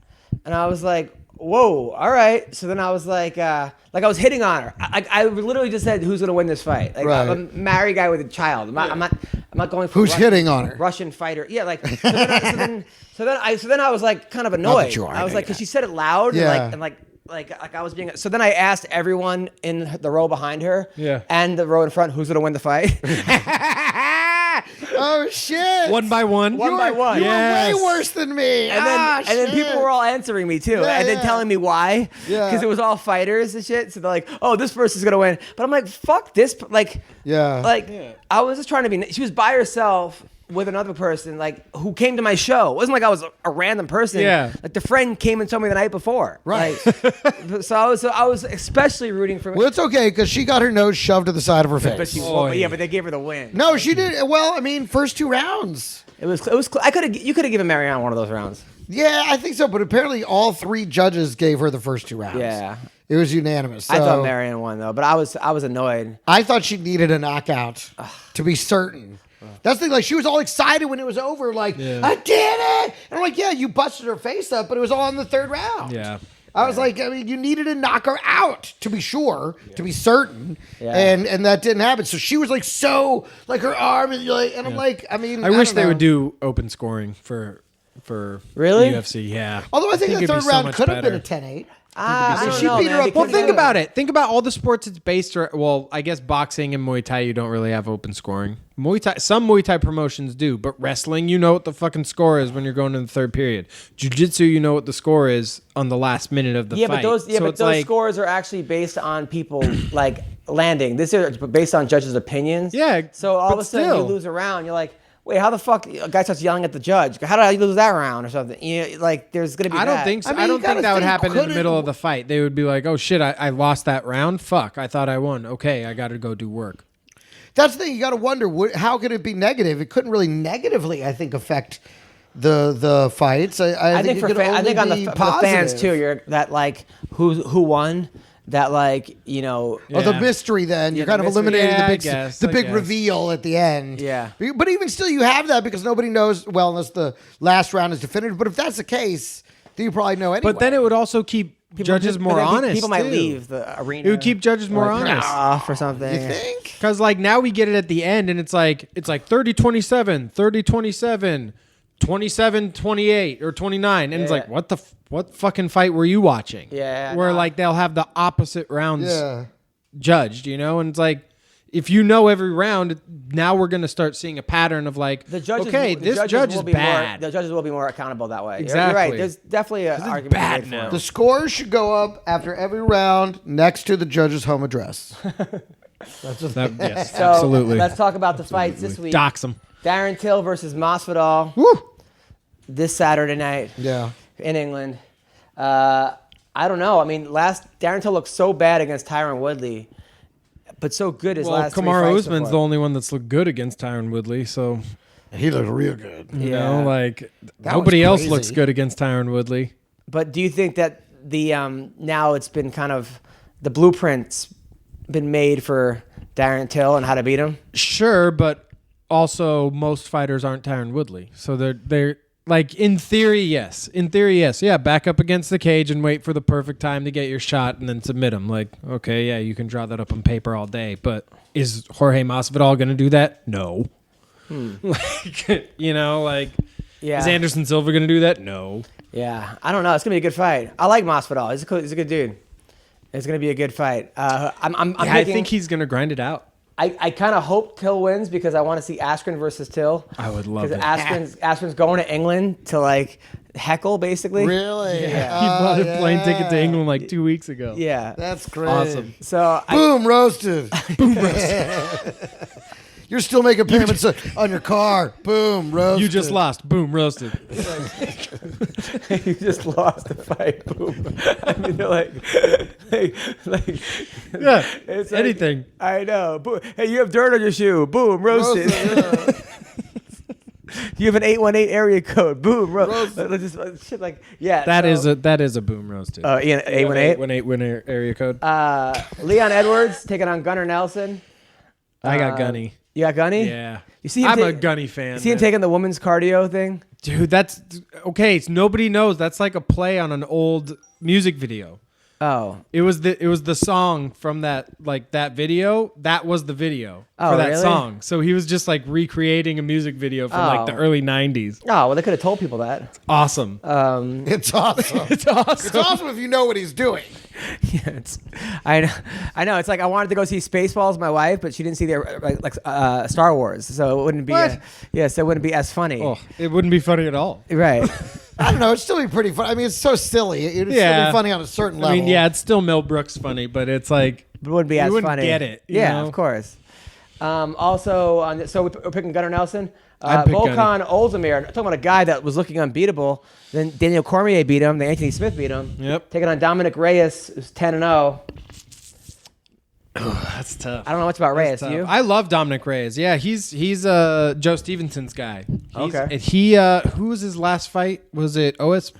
And I was like, whoa, all right. So then I was like I was hitting on her. I literally just said, who's gonna win this fight? Like Right. I'm a married guy with a child. I'm not going for Who's hitting on her? Russian fighter. Yeah, like so then I was like kind of annoyed. you are I was like, hitting because she said it loud Yeah. and like I was being. So then I asked everyone in the row behind her, Yeah. and the row in front, who's gonna win the fight? Oh shit. One by one. One by one. You Yes. were way worse than me. And then shit. people were all answering me too, Yeah, and then yeah. telling me why, Yeah. because it was all fighters and shit. So they're like, "Oh, this person's gonna win," but I'm like, "Fuck this!" Like, I was just trying to be. She was by herself with another person, like who came to my show. It wasn't like I was a random person. Yeah. Like the friend came and told me the night before. Right. Like, so I was especially rooting for. Well, it's okay because she got her nose shoved to the side of her face. But she won. But yeah, but they gave her the win. No, she did. Well, I mean, first 2 rounds. It was. You could have given Marianne one of those rounds. Yeah, I think so. But apparently, all 3 judges gave her the first 2 rounds. Yeah. It was unanimous. I So thought Marianne won though, but I was annoyed. I thought she needed a knockout to be certain. That's the thing. Like, she was all excited when it was over. Like, I did it. And I'm like, yeah, you busted her face up, but it was all in the 3rd round. Yeah. I was like, I mean, you needed to knock her out to be sure, to be certain, Yeah. and that didn't happen. So she was like, so like her arm, and you're like, and I'm like, I mean, I wish don't they know. would do open scoring for Really? UFC. Yeah. Although I think the it'd be 3rd so round much could have been a better. 10-8. I don't she know, beat her man, up. because Well, think of- about it. Think about all the sports it's based around. Well, I guess boxing and Muay Thai, you don't really have open scoring. Some Muay Thai promotions do, but wrestling, you know what the fucking score is when you're going in the 3rd period. Jiu-Jitsu, you know what the score is on the last minute of the Yeah, fight. but those like, scores are actually based on people like landing. This is based on judges' opinions. Yeah, So all of but a sudden still. you lose a round. You're like, wait, how the fuck a guy starts yelling at the judge? How did I lose that round or something? Like, there's gonna be. I don't think so. I mean, I you don't think gotta that would think, happen in the couldn't- middle of the fight. They would be like, "Oh shit, I lost that round. Fuck, I thought I won. Okay, I got to go do work." That's the thing. You got to wonder how could it be negative? It couldn't really negatively, I think, affect the fights. I think for it could I think on only the be for the fans positive. too. You're that like who won. That like Oh, Yeah. the mystery then. You're the kind of mystery. eliminating Yeah, I the guess, big I guess. reveal at the end. Yeah. But even still, you have that because nobody knows, well, unless the last round is definitive. But if that's the case, then you probably know anyway. But then it would also keep judges more honest. People might too. leave the arena. It would keep judges more like, honest. off or something. You think? Because like now we get it at the end, and it's like 30-27, 30-27, 27-28, or 29, and it's Yeah. like what fucking fight were you watching? Yeah, where no. like they'll have the opposite rounds Yeah. judged, and it's like if you know every round, now we're gonna start seeing a pattern of like, The judges, okay, the this judges judge will is be bad. More, the judges will be more accountable that way. You're Exactly. right. There's definitely an argument bad made now. for The it. scores should go up after every round next to the judge's home address. Yes, So absolutely. let's talk about the fights this week. Dox them. Darren Till versus Masvidal this Saturday night Yeah. in England. I don't know. I mean, Darren Till looked so bad against Tyron Woodley, but so good his Well, last three Kamaru fights so Usman's far. the only one that's looked good against Tyron Woodley, so He looked real good. you Yeah. know, like That nobody was else crazy. looks good against Tyron Woodley. But do you think that the now it's been kind of the blueprint's been made for Darren Till and how to beat him? Sure, but also most fighters aren't Tyron Woodley, so they're like in theory, yes. In theory, yes. Yeah, back up against the cage and wait for the perfect time to get your shot and then submit him. Like, okay, yeah, you can draw that up on paper all day, but is Jorge Masvidal going to do that? No. Like, Yeah. is Anderson Silva going to do that? No. Yeah, I don't know. It's gonna be a good fight. I like Masvidal. He's a good dude. It's gonna be a good fight. I'm I thinking, think he's going to grind it out. I kind of hope Till wins because I want to see Askren versus Till. I would love Because it. Askren's going to England to like heckle basically. Really? He bought a plane ticket to England like 2 weeks ago. Yeah. That's great. Awesome. So Boom, roasted. Boom, roasted. You're still making payments on your car. Boom, roasted. You just lost. Boom, roasted. you just lost the fight. Boom. I mean, they're like Yeah, it's like- anything. I know. Boom. Hey, you have dirt on your shoe. Boom, roasted. You have an 818 area code. Boom, roasted. Shit like That is a boom roasted. Ian, 818. 818 area code. Leon Edwards taking on Gunnar Nelson. I got Gunny. You got Gunny? Yeah. You see him I'm a take- Gunny fan. You see him man. taking the women's cardio thing? Dude, that's okay. Nobody knows. That's like a play on an old music video. Oh. It was the song from that video. That was the video Oh, for that really? song. So he was just like recreating a music video from like the Oh. early 90s. Oh, well, they could have told people that. Awesome. It's awesome. It's awesome. It's awesome if you know what he's doing. Yeah, I know. It's like I wanted to go see Spaceballs with my wife, but she didn't see the Star Wars, so it wouldn't be. What? So it wouldn't be as funny. Oh, it wouldn't be funny at all. Right. I don't know. It'd still be pretty funny. I mean, it's so silly. It'd still Yeah. be funny on a certain I level. mean, yeah, it's still Mel Brooks funny, but it's like But it wouldn't be you as wouldn't funny. get it. you Yeah, know? of course. Also, so we're picking Gunnar Nelson. I'd pick Volkan Ozdemir. I'm talking about a guy that was looking unbeatable. Then Daniel Cormier beat him. Then Anthony Smith beat him. Yep. Taking on Dominic Reyes, who's 10-0. That's tough. I don't know much about Reyes. Tough. You? I love Dominic Reyes. Yeah, he's Joe Stevenson's guy. Okay. And he who was his last fight? Was it OSP?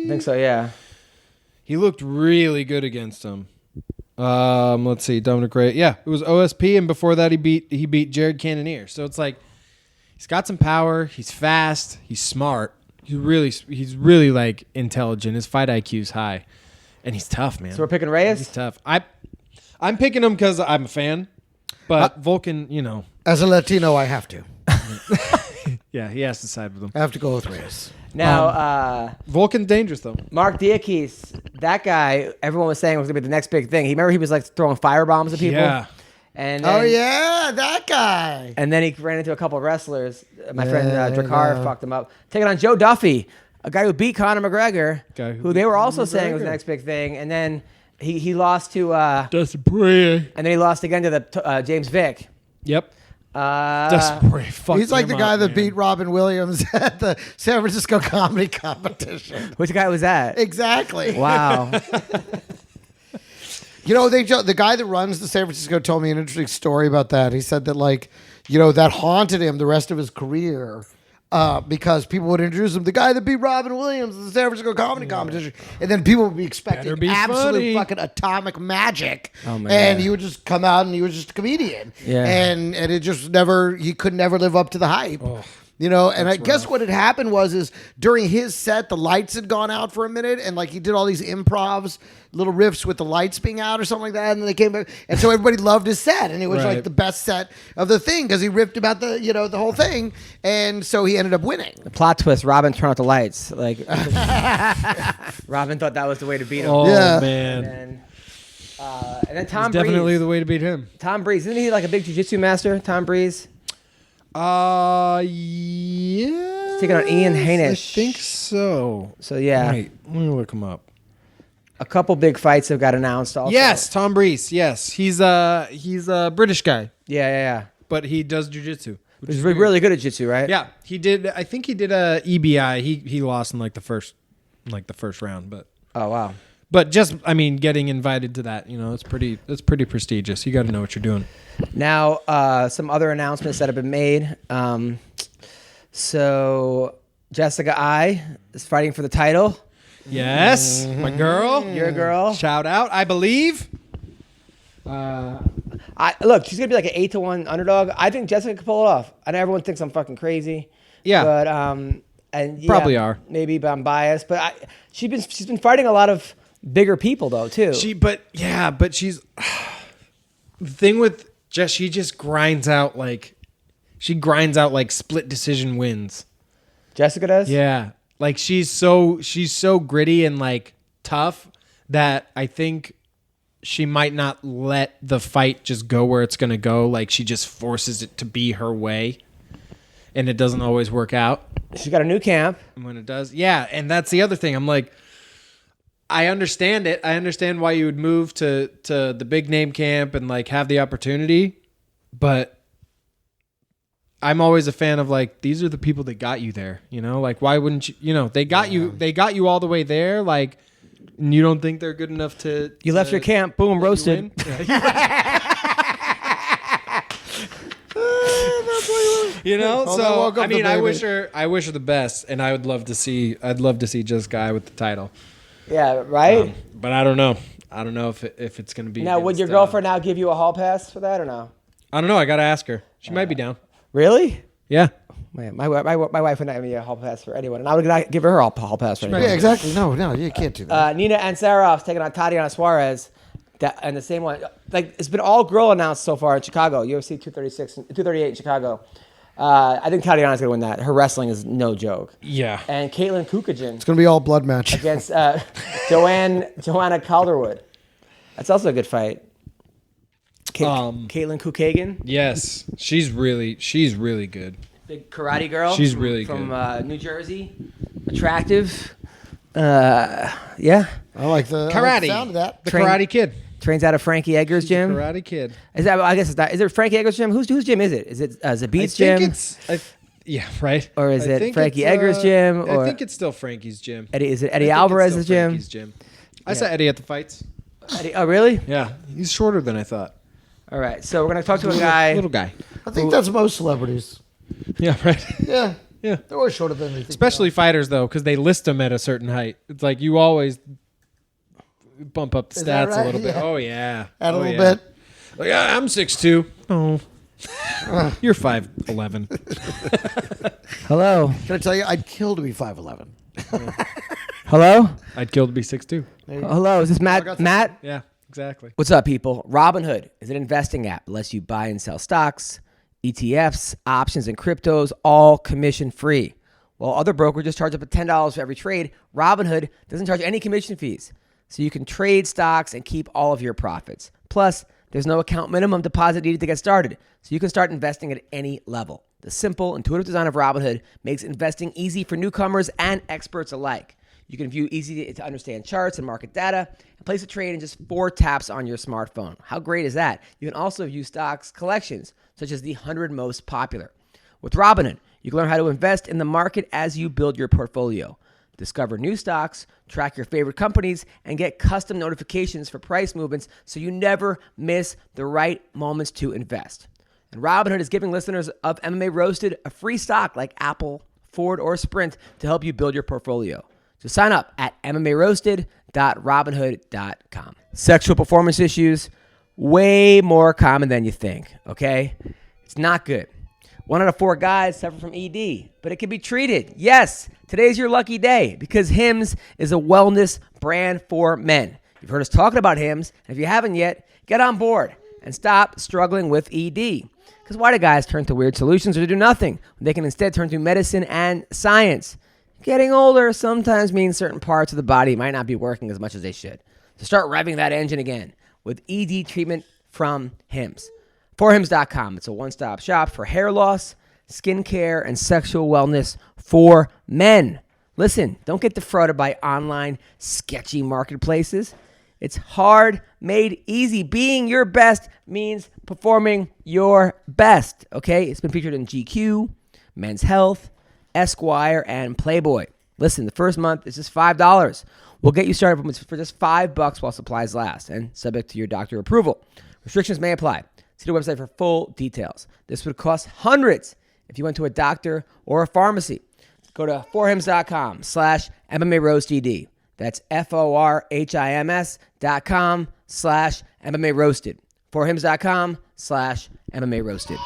I think so. Yeah. He looked really good against him. Let's see, Dominic Reyes. Yeah, it was OSP, and before that he beat Jared Cannonier. So it's like he's got some power. He's fast. He's smart. He's really like intelligent. His fight IQ's high, and he's tough, man. So we're picking Reyes. He's tough. I'm picking him because I'm a fan, but Vulcan, As a Latino, I have to. yeah, he has to side with him. I have to go with Reyes. Now, Vulcan's dangerous though. Mark Diakis, that guy, everyone was saying was going to be the next big thing. Remember he was like throwing fire bombs at people? Yeah. And then, Oh, yeah, that guy. And then he ran into a couple of wrestlers. My friend Yeah, Drakkar fucked him up. Taking on Joe Duffy, a guy who beat Conor McGregor, who they were also saying was the next big thing. And then he lost to, Dustin Poirier. and then he lost again to the James Vick. Yep. Dustin Poirier fucked He's like him the guy up, that man. beat Robin Williams at the San Francisco comedy competition. Which guy was that? Exactly. Wow. The guy that runs the San Francisco told me an interesting story about that. He said that, like, that haunted him the rest of his career because people would introduce him, the guy that beat Robin Williams at the San Francisco comedy competition, and then people would be expecting Better be absolute funny. fucking atomic magic, Oh, my and God. he would just come out and he was just a comedian, Yeah. and it just he could never live up to the hype. And I guess what had happened is during his set, the lights had gone out for a minute, and like he did all these improvs, little riffs with the lights being out or something like that, and then they came back, and so everybody loved his set, and it was Right. like the best set of the thing because he riffed about the the whole thing, and so he ended up winning. The plot twist, Robin turned out the lights. Like Robin thought that was the way to beat him. Oh Yeah. man, And then Tom it's definitely Breeze. the way to beat him. Tom Breeze. Isn't he like a big jiu-jitsu master, Tom Breeze? Yeah. He's taking on Ian Heinisch. I think so. So yeah, Wait, let me look him up. a couple big fights have got announced also. Yes, Tom Breeze. Yes, he's a British guy, Yeah. but he does jujitsu. He's really good at jiu-jitsu, right? Yeah, he did. I think he did a EBI. He lost in the first round, but Oh, wow. just getting invited to that, it's pretty prestigious. You got to know what you're doing. Now, some other announcements that have been made. So Jessica I is fighting for the title. Yes, my girl. Your girl. Shout out, I believe. Look, she's gonna be like an 8-1 underdog. I think Jessica could pull it off. I know everyone thinks I'm fucking crazy. Yeah. But and yeah, Probably are. Maybe, but I'm biased. But she's been fighting a lot of bigger people though too. But she's the thing with Jess. She just grinds out like split decision wins. Jessica does. Yeah, like she's so gritty and like tough that I think she might not let the fight just go where it's gonna go. Like she just forces it to be her way, and it doesn't always work out. She's got a new camp. And when it does, yeah, and that's the other thing. I'm like, I understand it. I understand why you would move to the big name camp and like have the opportunity, but I'm always a fan of like, these are the people that got you there, like why wouldn't you, they got you all the way there. Like, and you don't think they're good enough to, You left your camp. Boom, roasted. Welcome So I mean, to I baby. wish her the best, and I'd love to see just Guy with the title. Yeah, right. But I don't know. I don't know if it's gonna be. Now, would your against, girlfriend now give you a hall pass for that or no? I don't know. I gotta ask her. She might be down. Really? Yeah. Man, my wife would not give me a hall pass for anyone, and I would not give her a hall pass for anyone. Yeah, exactly. No, you can't do that. Nina Ansaroff's taking on Tatiana Suarez, and the same one. Like it's been all girl announced so far in Chicago, UFC 238 in Chicago. I think Tatiana's gonna win that. Her wrestling is no joke. Yeah. And Caitlin Kukajin It's gonna be all blood match. against Joanna Calderwood. That's also a good fight. Caitlin Kukagan, Yes. She's really good. big karate girl. She's really from good. New Jersey, attractive. Yeah, I like the Karate. sound of that. The Train- Karate Kid. trains out of Frankie Edgar's gym. Karate Kid. Is that? I guess it's not. Is it Frankie Edgar's gym? Whose gym is it? Is it Zabit's gym? Yeah, right. Or is I it think Frankie it's, Edgar's gym, I or- think it's still Frankie's gym. Eddie? Is it I Eddie think it's Alvarez's still gym? Frankie's gym. I saw Eddie at the fights. Eddie, oh, really? Yeah, he's shorter than I thought. All right. So we're gonna talk to a guy. Little guy. I think that's most celebrities. Yeah, right. Yeah, Yeah. they're always shorter than anything. Especially fighters though, because they list them at a certain height. It's like you always bump up the Is that stats a right? little bit. Yeah. Oh yeah, Add a Oh, little yeah. bit. Like, I'm 6'2". Oh, you're 5'11". Hello. Can I tell you, I'd kill to be 5'11". Hello. I'd kill to be 6'2". Hello. Is this Matt? Matt? Yeah, exactly. What's up, people? Robinhood is an investing app that lets you buy and sell stocks, ETFs, options, and cryptos, all commission free. While other brokerages charge up to $10 for every trade, Robinhood doesn't charge any commission fees. So you can trade stocks and keep all of your profits. Plus, there's no account minimum deposit needed to get started, so you can start investing at any level. The simple, intuitive design of Robinhood makes investing easy for newcomers and experts alike. You You can view easy-to-understand charts and market data and place a trade in just 4 taps on your smartphone. How great is that? You can also view stocks collections, such as the 100 most popular. With Robinhood, you can learn how to invest in the market as you build your portfolio. Discover new stocks, track your favorite companies, and get custom notifications for price movements so you never miss the right moments to invest. And Robinhood is giving listeners of MMA Roasted a free stock like Apple, Ford, or Sprint to help you build your portfolio. So sign up at MMARoasted.robinhood.com. Sexual performance issues, way more common than you think, okay? It's not good. 1 out of 4 guys suffer from ED, but it can be treated. Yes, today's your lucky day because Hims is a wellness brand for men. You've heard us talking about Hims, and if you haven't yet, get on board and stop struggling with ED. Because why do guys turn to weird solutions or to do nothing when they can instead turn to medicine and science? Getting older sometimes means certain parts of the body might not be working as much as they should. So start revving that engine again with ED treatment from Hims. Forhims.com. It's a one-stop shop for hair loss, skincare, and sexual wellness for men. Listen, don't get defrauded by online sketchy marketplaces. It's hard made easy. Being your best means performing your best, okay? It's been featured in GQ, Men's Health, Esquire, and Playboy. Listen, the first month is just $5. We'll get you started for just $5 while supplies last and subject to your doctor approval. Restrictions may apply. See the website for full details. This would cost hundreds if you went to a doctor or a pharmacy. Go to forhims.com/MMA Roasted. That's FORHIMS.com/MMA Roasted. Forhims.com/MMA Roasted.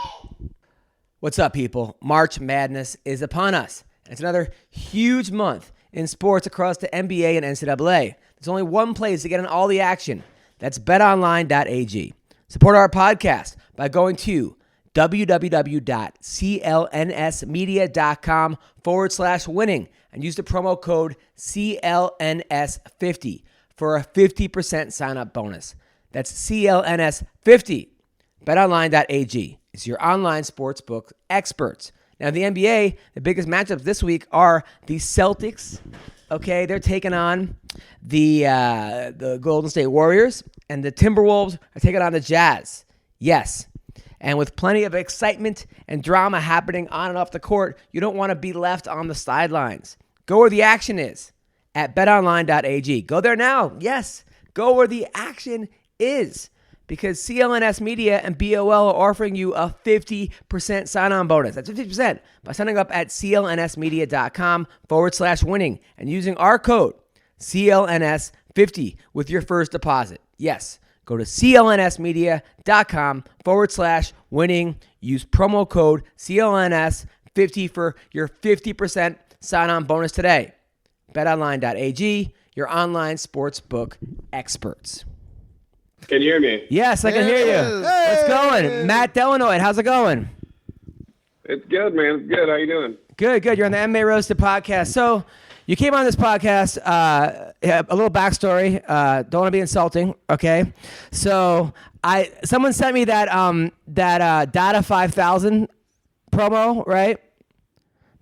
What's up, people? March Madness is upon us. And it's another huge month in sports across the NBA and NCAA. There's only one place to get in all the action. That's betonline.ag. Support our podcast by going to www.clnsmedia.com/winning and use the promo code CLNS50 for a 50% sign-up bonus. That's CLNS50. BetOnline.ag is your online sportsbook experts. Now, the NBA, the biggest matchups this week are the Celtics. Okay, they're taking on the Golden State Warriors, and the Timberwolves are taking on the Jazz. Yes. And with plenty of excitement and drama happening on and off the court, you don't want to be left on the sidelines. Go where the action is at betonline.ag. Go there now. Yes, go where the action is because CLNS Media and BOL are offering you a 50% sign-on bonus. That's 50% by signing up at clnsmedia.com/winning and using our code CLNS50 with your first deposit. Yes. Go to clnsmedia.com/winning. Use promo code CLNS50 for your 50% sign-on bonus today. BetOnline.ag, your online sportsbook experts. Can you hear me? Yes, I can hear you. What's going? Matt Delanoit, how's it going? It's good, man. It's good. How you doing? Good. You're on the MMA Roasted Podcast. So you came on this podcast, a little backstory. Don't want to be insulting, okay? So someone sent me that Data 5000 promo, right?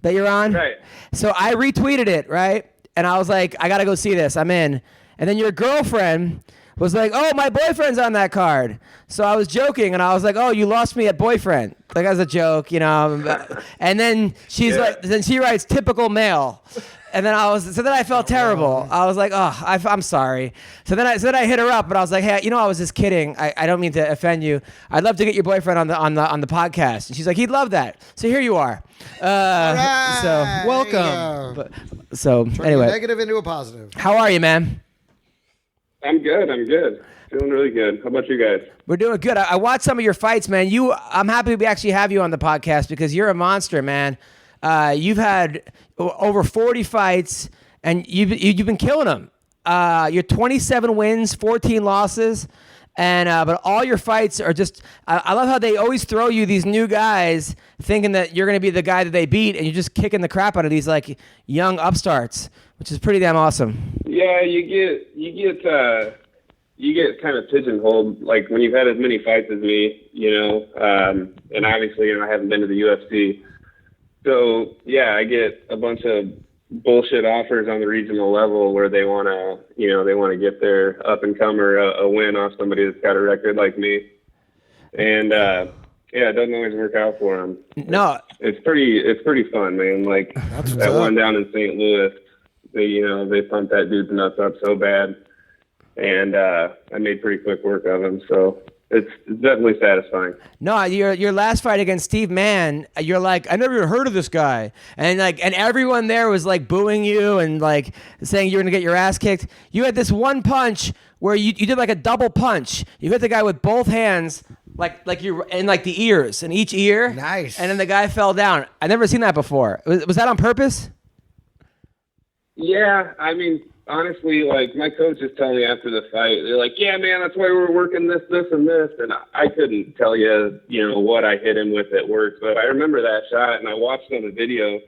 That you're on? Right. So I retweeted it, right? And I was like, I got to go see this. I'm in. And then your girlfriend was like, oh, my boyfriend's on that card. So I was joking, and I was like, oh, you lost me at boyfriend. Like, as a joke, you know. And then she's like, then she writes, typical male. And then I felt terrible. I was like, oh, I'm sorry. So then I hit her up, but I was like, hey, I was just kidding. I don't mean to offend you. I'd love to get your boyfriend on the podcast. And she's like, he'd love that. So here you are. Right. So welcome. Anyway, negative into a positive. How are you, man? I'm good. Feeling really good. How about you guys? We're doing good. I watched some of your fights, man. I'm happy we actually have you on the podcast because you're a monster, man. You've had over 40 fights, and you've been killing them. You're 27 wins, 14 losses, and but all your fights are just. I love how they always throw you these new guys, thinking that you're going to be the guy that they beat, and you're just kicking the crap out of these like young upstarts, which is pretty damn awesome. Yeah, you get kind of pigeonholed, like when you've had as many fights as me, and obviously I haven't been to the UFC. So, yeah, I get a bunch of bullshit offers on the regional level where they want to get their up and comer a win off somebody that's got a record like me. And it doesn't always work out for them. No, it's pretty fun, man. Like that one down in St. Louis, they pumped that dude's nuts up so bad, and I made pretty quick work of him. So it's definitely satisfying. No, your last fight against Steve Mann, you're like, I never even heard of this guy, and everyone there was like booing you and like saying you're gonna get your ass kicked. You had this one punch where you did like a double punch. You hit the guy with both hands, like you in like the ears, in each ear. Nice. And then the guy fell down. I never seen that before. Was that on purpose? Yeah, I mean, honestly, like my coaches tell me after the fight, they're like, "Yeah, man, that's why we're working this, and this." And I couldn't tell you, what I hit him with at work, but I remember that shot, and I watched it on the video.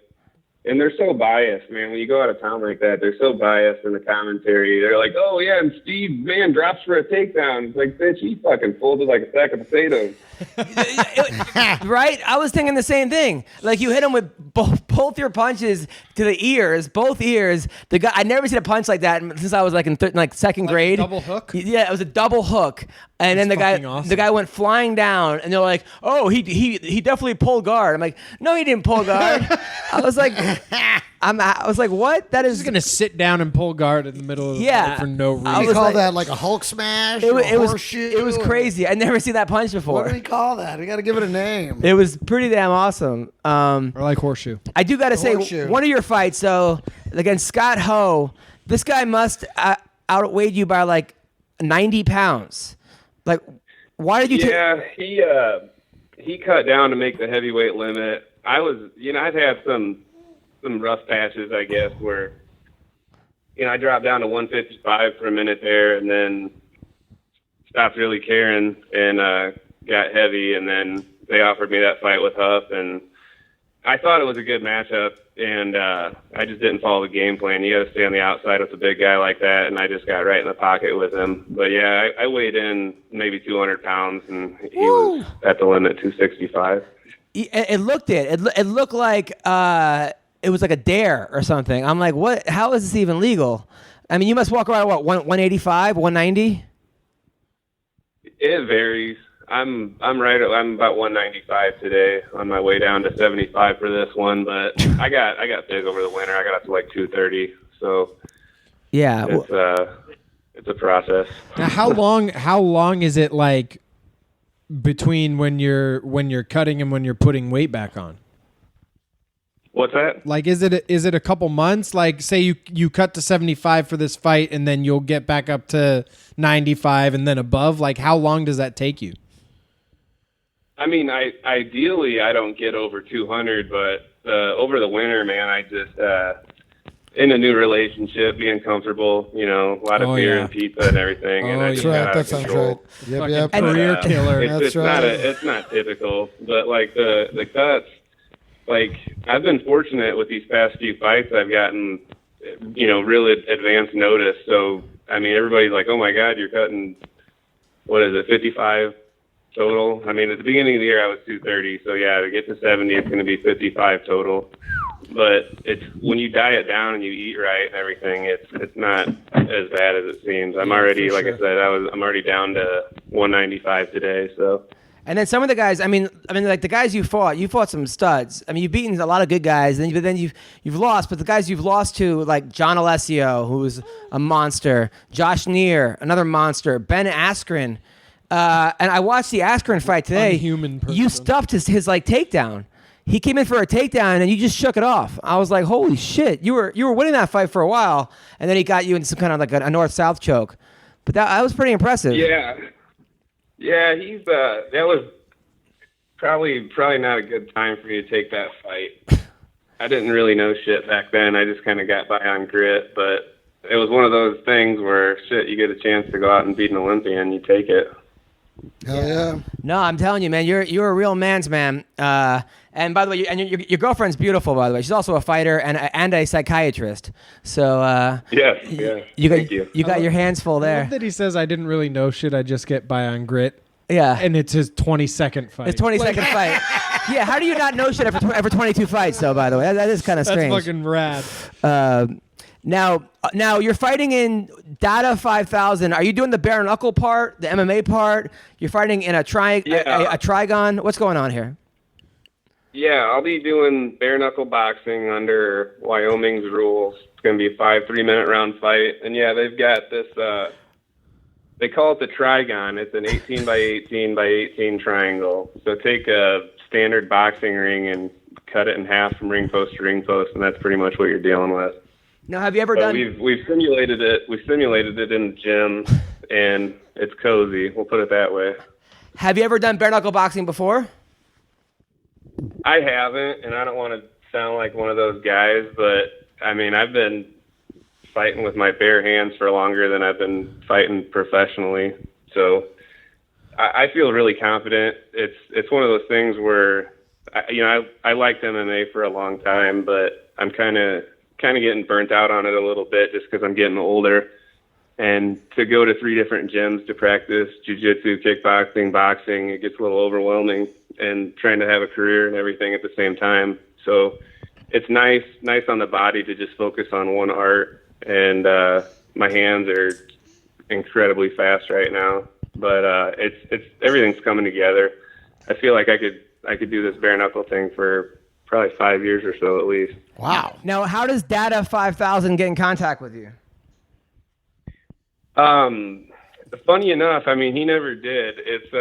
And they're so biased, man. When you go out of town like that, they're so biased in the commentary. They're like, "Oh yeah, and Steve Mann drops for a takedown." It's like, bitch, he fucking folded like a sack of potatoes. Right? I was thinking the same thing. Like you hit him with both your punches to the ears, both ears. The guy, I never seen a punch like that since I was like in second grade. Double hook? Yeah, it was a double hook. And then the guy went flying down, and they're like, "Oh, he definitely pulled guard." I'm like, "No, he didn't pull guard." I was like, "What? That is He's gonna sit down and pull guard in the middle of the fight for no reason. We call that like a Hulk smash. It was crazy. I never seen that punch before. What do we call that? We got to give it a name. It was pretty damn awesome. Or like horseshoe. I do got to say, horseshoe. one of your fights, though, against Scott Ho, this guy must outweighed you by like 90 pounds. Like, why did you take? Yeah, he cut down to make the heavyweight limit. I've had some rough patches, I guess, where I dropped down to 155 for a minute there, and then stopped really caring and got heavy, and then they offered me that fight with Huff, and I thought it was a good matchup, and I just didn't follow the game plan. You got to stay on the outside with a big guy like that, and I just got right in the pocket with him. But yeah, I weighed in maybe 200 pounds, and he was at the limit 265. It looked like it was like a dare or something. I'm like, what? How is this even legal? I mean, you must walk around 185, 190. It varies. I'm about 195 today on my way down to 75 for this one, but I got big over the winter. I got up to like 230. So yeah, it's a process. Now, how long is it like between when you're cutting and when you're putting weight back on? What's that? Like, is it a couple months? Like, say you cut to 75 for this fight, and then you'll get back up to 95 and then above. Like, how long does that take you? I mean, ideally I don't get over 200, but over the winter, man, I just in a new relationship, being comfortable, a lot of beer and pizza and everything, and I just got out of control. Yep. Career killer. It's not typical, but like the cuts. Like, I've been fortunate with these past few fights. I've gotten, really advanced notice. So, I mean, everybody's like, "Oh my God, you're cutting, 55 total?" I mean, at the beginning of the year, I was 230. So yeah, to get to 70, it's going to be 55 total. But it's when you diet down and you eat right and everything, it's not as bad as it seems. I'm already, like I said, I'm already down to 195 today. So. And then some of the guys, I mean, like the guys you fought some studs. I mean, you've beaten a lot of good guys, but then you've lost. But the guys you've lost to, like John Alessio, who's a monster, Josh Neer, another monster, Ben Askren, and I watched the Askren fight today. Unhuman person. You stuffed his like takedown. He came in for a takedown, and you just shook it off. I was like, holy shit, you were winning that fight for a while, and then he got you into some kind of like a north-south choke. But that was pretty impressive. Yeah, he's that was probably not a good time for me to take that fight. I didn't really know shit back then. I just kind of got by on grit, but it was one of those things where you get a chance to go out and beat an Olympian, you take it. Hell yeah. No, I'm telling you, man, you're a real man's man. And by the way, your girlfriend's beautiful. By the way, she's also a fighter and a psychiatrist. So yes, you got your hands full I there. love that he says, "I didn't really know shit. I just get by on grit." Yeah, And it's his 22nd fight. his 22nd fight. Yeah, how do you not know shit after 22 fights, though, by the way? That is kind of strange. That's fucking rad. Now you're fighting in Data 5000. Are you doing the bare knuckle part, the MMA part? You're fighting in a trigon. What's going on here? Yeah, I'll be doing bare knuckle boxing under Wyoming's rules. It's going to be a 5 3-minute round fight. And yeah, they've got this, they call it the trigon. It's an 18 by 18 by 18 triangle. So take a standard boxing ring and cut it in half from ring post to ring post, and that's pretty much what you're dealing with. Now, have you ever done? We've simulated it. We simulated it in the gym, and it's cozy. We'll put it that way. Have you ever done bare knuckle boxing before? I haven't, and I don't want to sound like one of those guys, but I mean, I've been fighting with my bare hands for longer than I've been fighting professionally. So I feel really confident. It's one of those things where, I liked MMA for a long time, but I'm kind of getting burnt out on it a little bit just because I'm getting older. And to go to 3 different gyms to practice jiu-jitsu, kickboxing, boxing, it gets a little overwhelming, and trying to have a career and everything at the same time. So it's nice on the body to just focus on one art. And my hands are incredibly fast right now, but it's everything's coming together. I feel like I could do this bare knuckle thing for probably 5 years or so at least. Wow. Now, how does Data 5000 get in contact with you? Funny enough, I mean, he never did. It's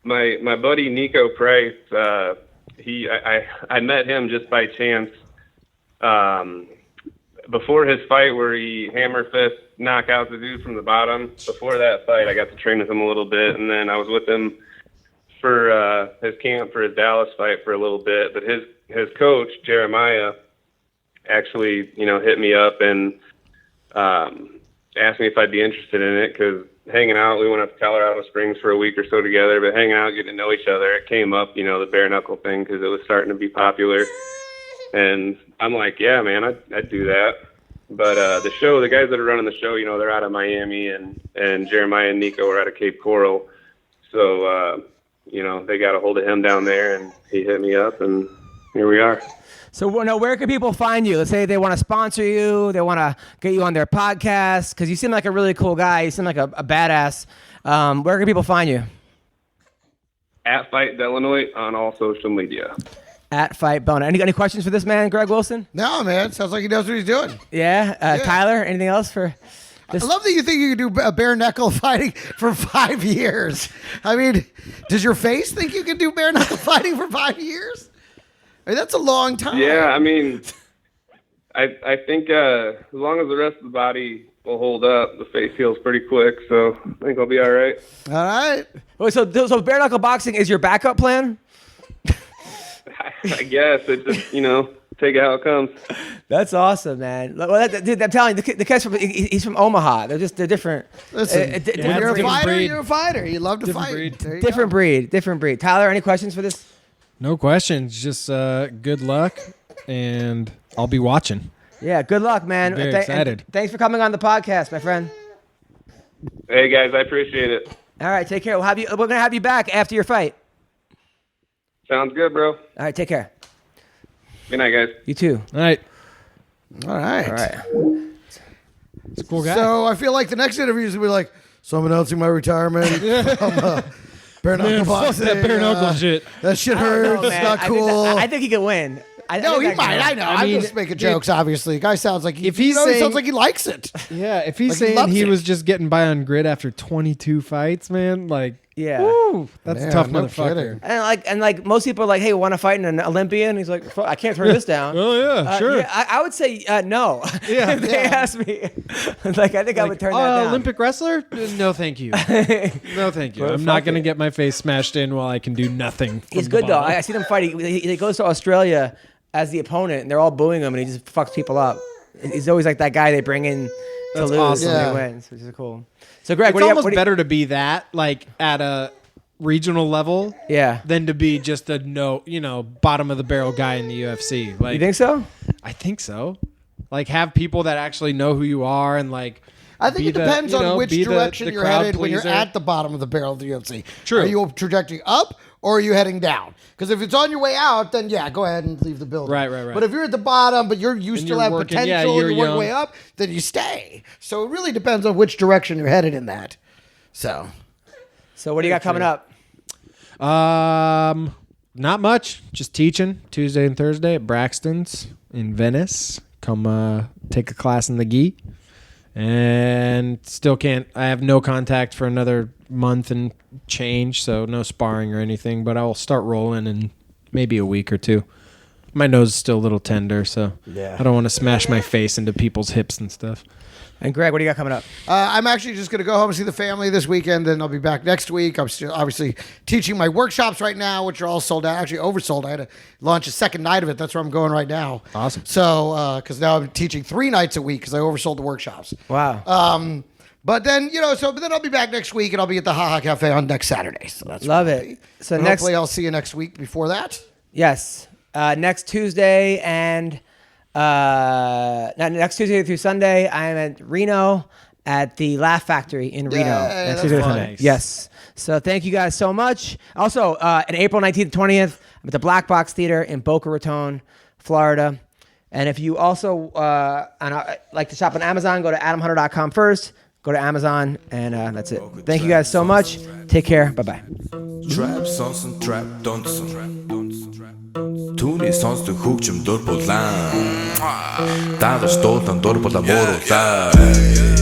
my buddy Nico Price. I met him just by chance before his fight where he hammer fist knocked out the dude from the bottom. Before that fight, I got to train with him a little bit, and then I was with him for his camp for his Dallas fight for a little bit. But his coach Jeremiah actually, hit me up and asked me if I'd be interested in it, because hanging out, we went up to Colorado Springs for a week or so together, but hanging out, getting to know each other, it came up, the bare knuckle thing, because it was starting to be popular. And I'm like, yeah, man, I'd do that. But the guys that are running the show, they're out of Miami, and Jeremiah and Nico are out of Cape Coral. So, they got a hold of him down there, and he hit me up, and here we are. So where can people find you? Let's say they want to sponsor you, they want to get you on their podcast, because you seem like a really cool guy. You seem like a badass. Where can people find you? At Fight Delanoit on all social media. At Fight Delanoit. Any questions for this man, Greg Wilson? No, man. Sounds like he knows what he's doing. Yeah. Tyler, anything else for this? I love that you think you can do bare knuckle fighting for 5 years. I mean, does your face think you can do bare knuckle fighting for 5 years? I mean, that's a long time. Yeah, I mean, I think as long as the rest of the body will hold up, the face heals pretty quick, so I think I'll be all right. All right. Well, so bare knuckle boxing is your backup plan? I guess it just, take it how it comes. That's awesome, man. Well, dude, I'm telling you, the kid's he's from Omaha. They're different. Listen, when you're a fighter, breed. you're a fighter. You love to fight. Breed. There you Different go. breed. Tyler, any questions for this? No questions. Just good luck, and I'll be watching. Yeah, good luck, man. Very excited. Thanks for coming on the podcast, my friend. Hey, guys, I appreciate it. All right, take care. We're gonna have you back after your fight. Sounds good, bro. All right, take care. Good night, guys. You too. All right. All right. All right. It's a cool guy. So I feel like the next interview is going to be like, so I'm announcing my retirement from bare knuckle boxing. That bare knuckle shit. That shit hurts. It's not cool. I think he can win. No, he might. I know. I'm just making jokes, obviously. The guy sounds like he sounds like he likes it. Yeah, if he's Like, he saying he loves was it. just getting by on grid after 22 fights, man, Yeah. woo, that's Man, a tough no motherfucker. kidding. And like most people are like, hey, want to fight in an Olympian? He's like, fuck, I can't turn this down. Oh yeah, sure. Yeah, I would say no. Yeah. If they asked me, like I think I would turn that down. Olympic wrestler? No, thank you. No, thank you. I'm not going to get my face smashed in while I can do nothing. from He's the good though. bottom. I see him fight. He goes to Australia as the opponent, and they're all booing him, and he just fucks people up. He's always like that guy they bring in to That's lose, awesome. and Yeah. he wins, which is cool. So, Greg, It's what do you almost have? better to be that, like at a regional level, Yeah. than to be just a bottom of the barrel guy in the UFC. Like, You think so? I think so. Like, have people that actually know who you are and like. I think be it depends on which be direction the you're crowd headed when you're pleaser. at the bottom of the barrel of the UFC. True. Are you trajecting up or are you heading down? Because if it's on your way out, then yeah, go ahead and leave the building. Right. But if you're at the bottom, but you still you're have working, potential, yeah, and you're you're working young. way up, then you stay. So it really depends on which direction you're headed in that. So what do you got coming up? Not much. Just teaching Tuesday and Thursday at Braxton's in Venice. Come take a class in the gi. And still can't. I have no contact for another month and change, so no sparring or anything. But I'll start rolling in maybe a week or two. My nose is still a little tender, so I don't want to smash my face into people's hips and stuff. And Greg, what do you got coming up? I'm actually just going to go home and see the family this weekend, then I'll be back next week. I'm still obviously teaching my workshops right now, which are all sold out, actually oversold. I had to launch a second night of it. That's where I'm going right now. Awesome. So, because now I'm teaching 3 nights a week because I oversold the workshops. Wow. But then, but then I'll be back next week and I'll be at the Ha Ha Cafe on next Saturday. So that's Love it. So and hopefully I'll see you next week before that. Yes. Next Tuesday and next Tuesday through Sunday, I am at Reno at the Laugh Factory in Reno. Next Tuesday through Sunday. nice. Yes. So thank you guys so much. Also, on April 19th and 20th, I'm at the Black Box Theater in Boca Raton, Florida. And if you also like to shop on Amazon, go to adamhunter.com first. Go to Amazon, and that's it. Thank you guys so much. Take care. Bye-bye. Trap songs trap dansen. Түүний сонсдог хөгжим дур булаан. Даадаж дуулан дур булаа мууруулаа.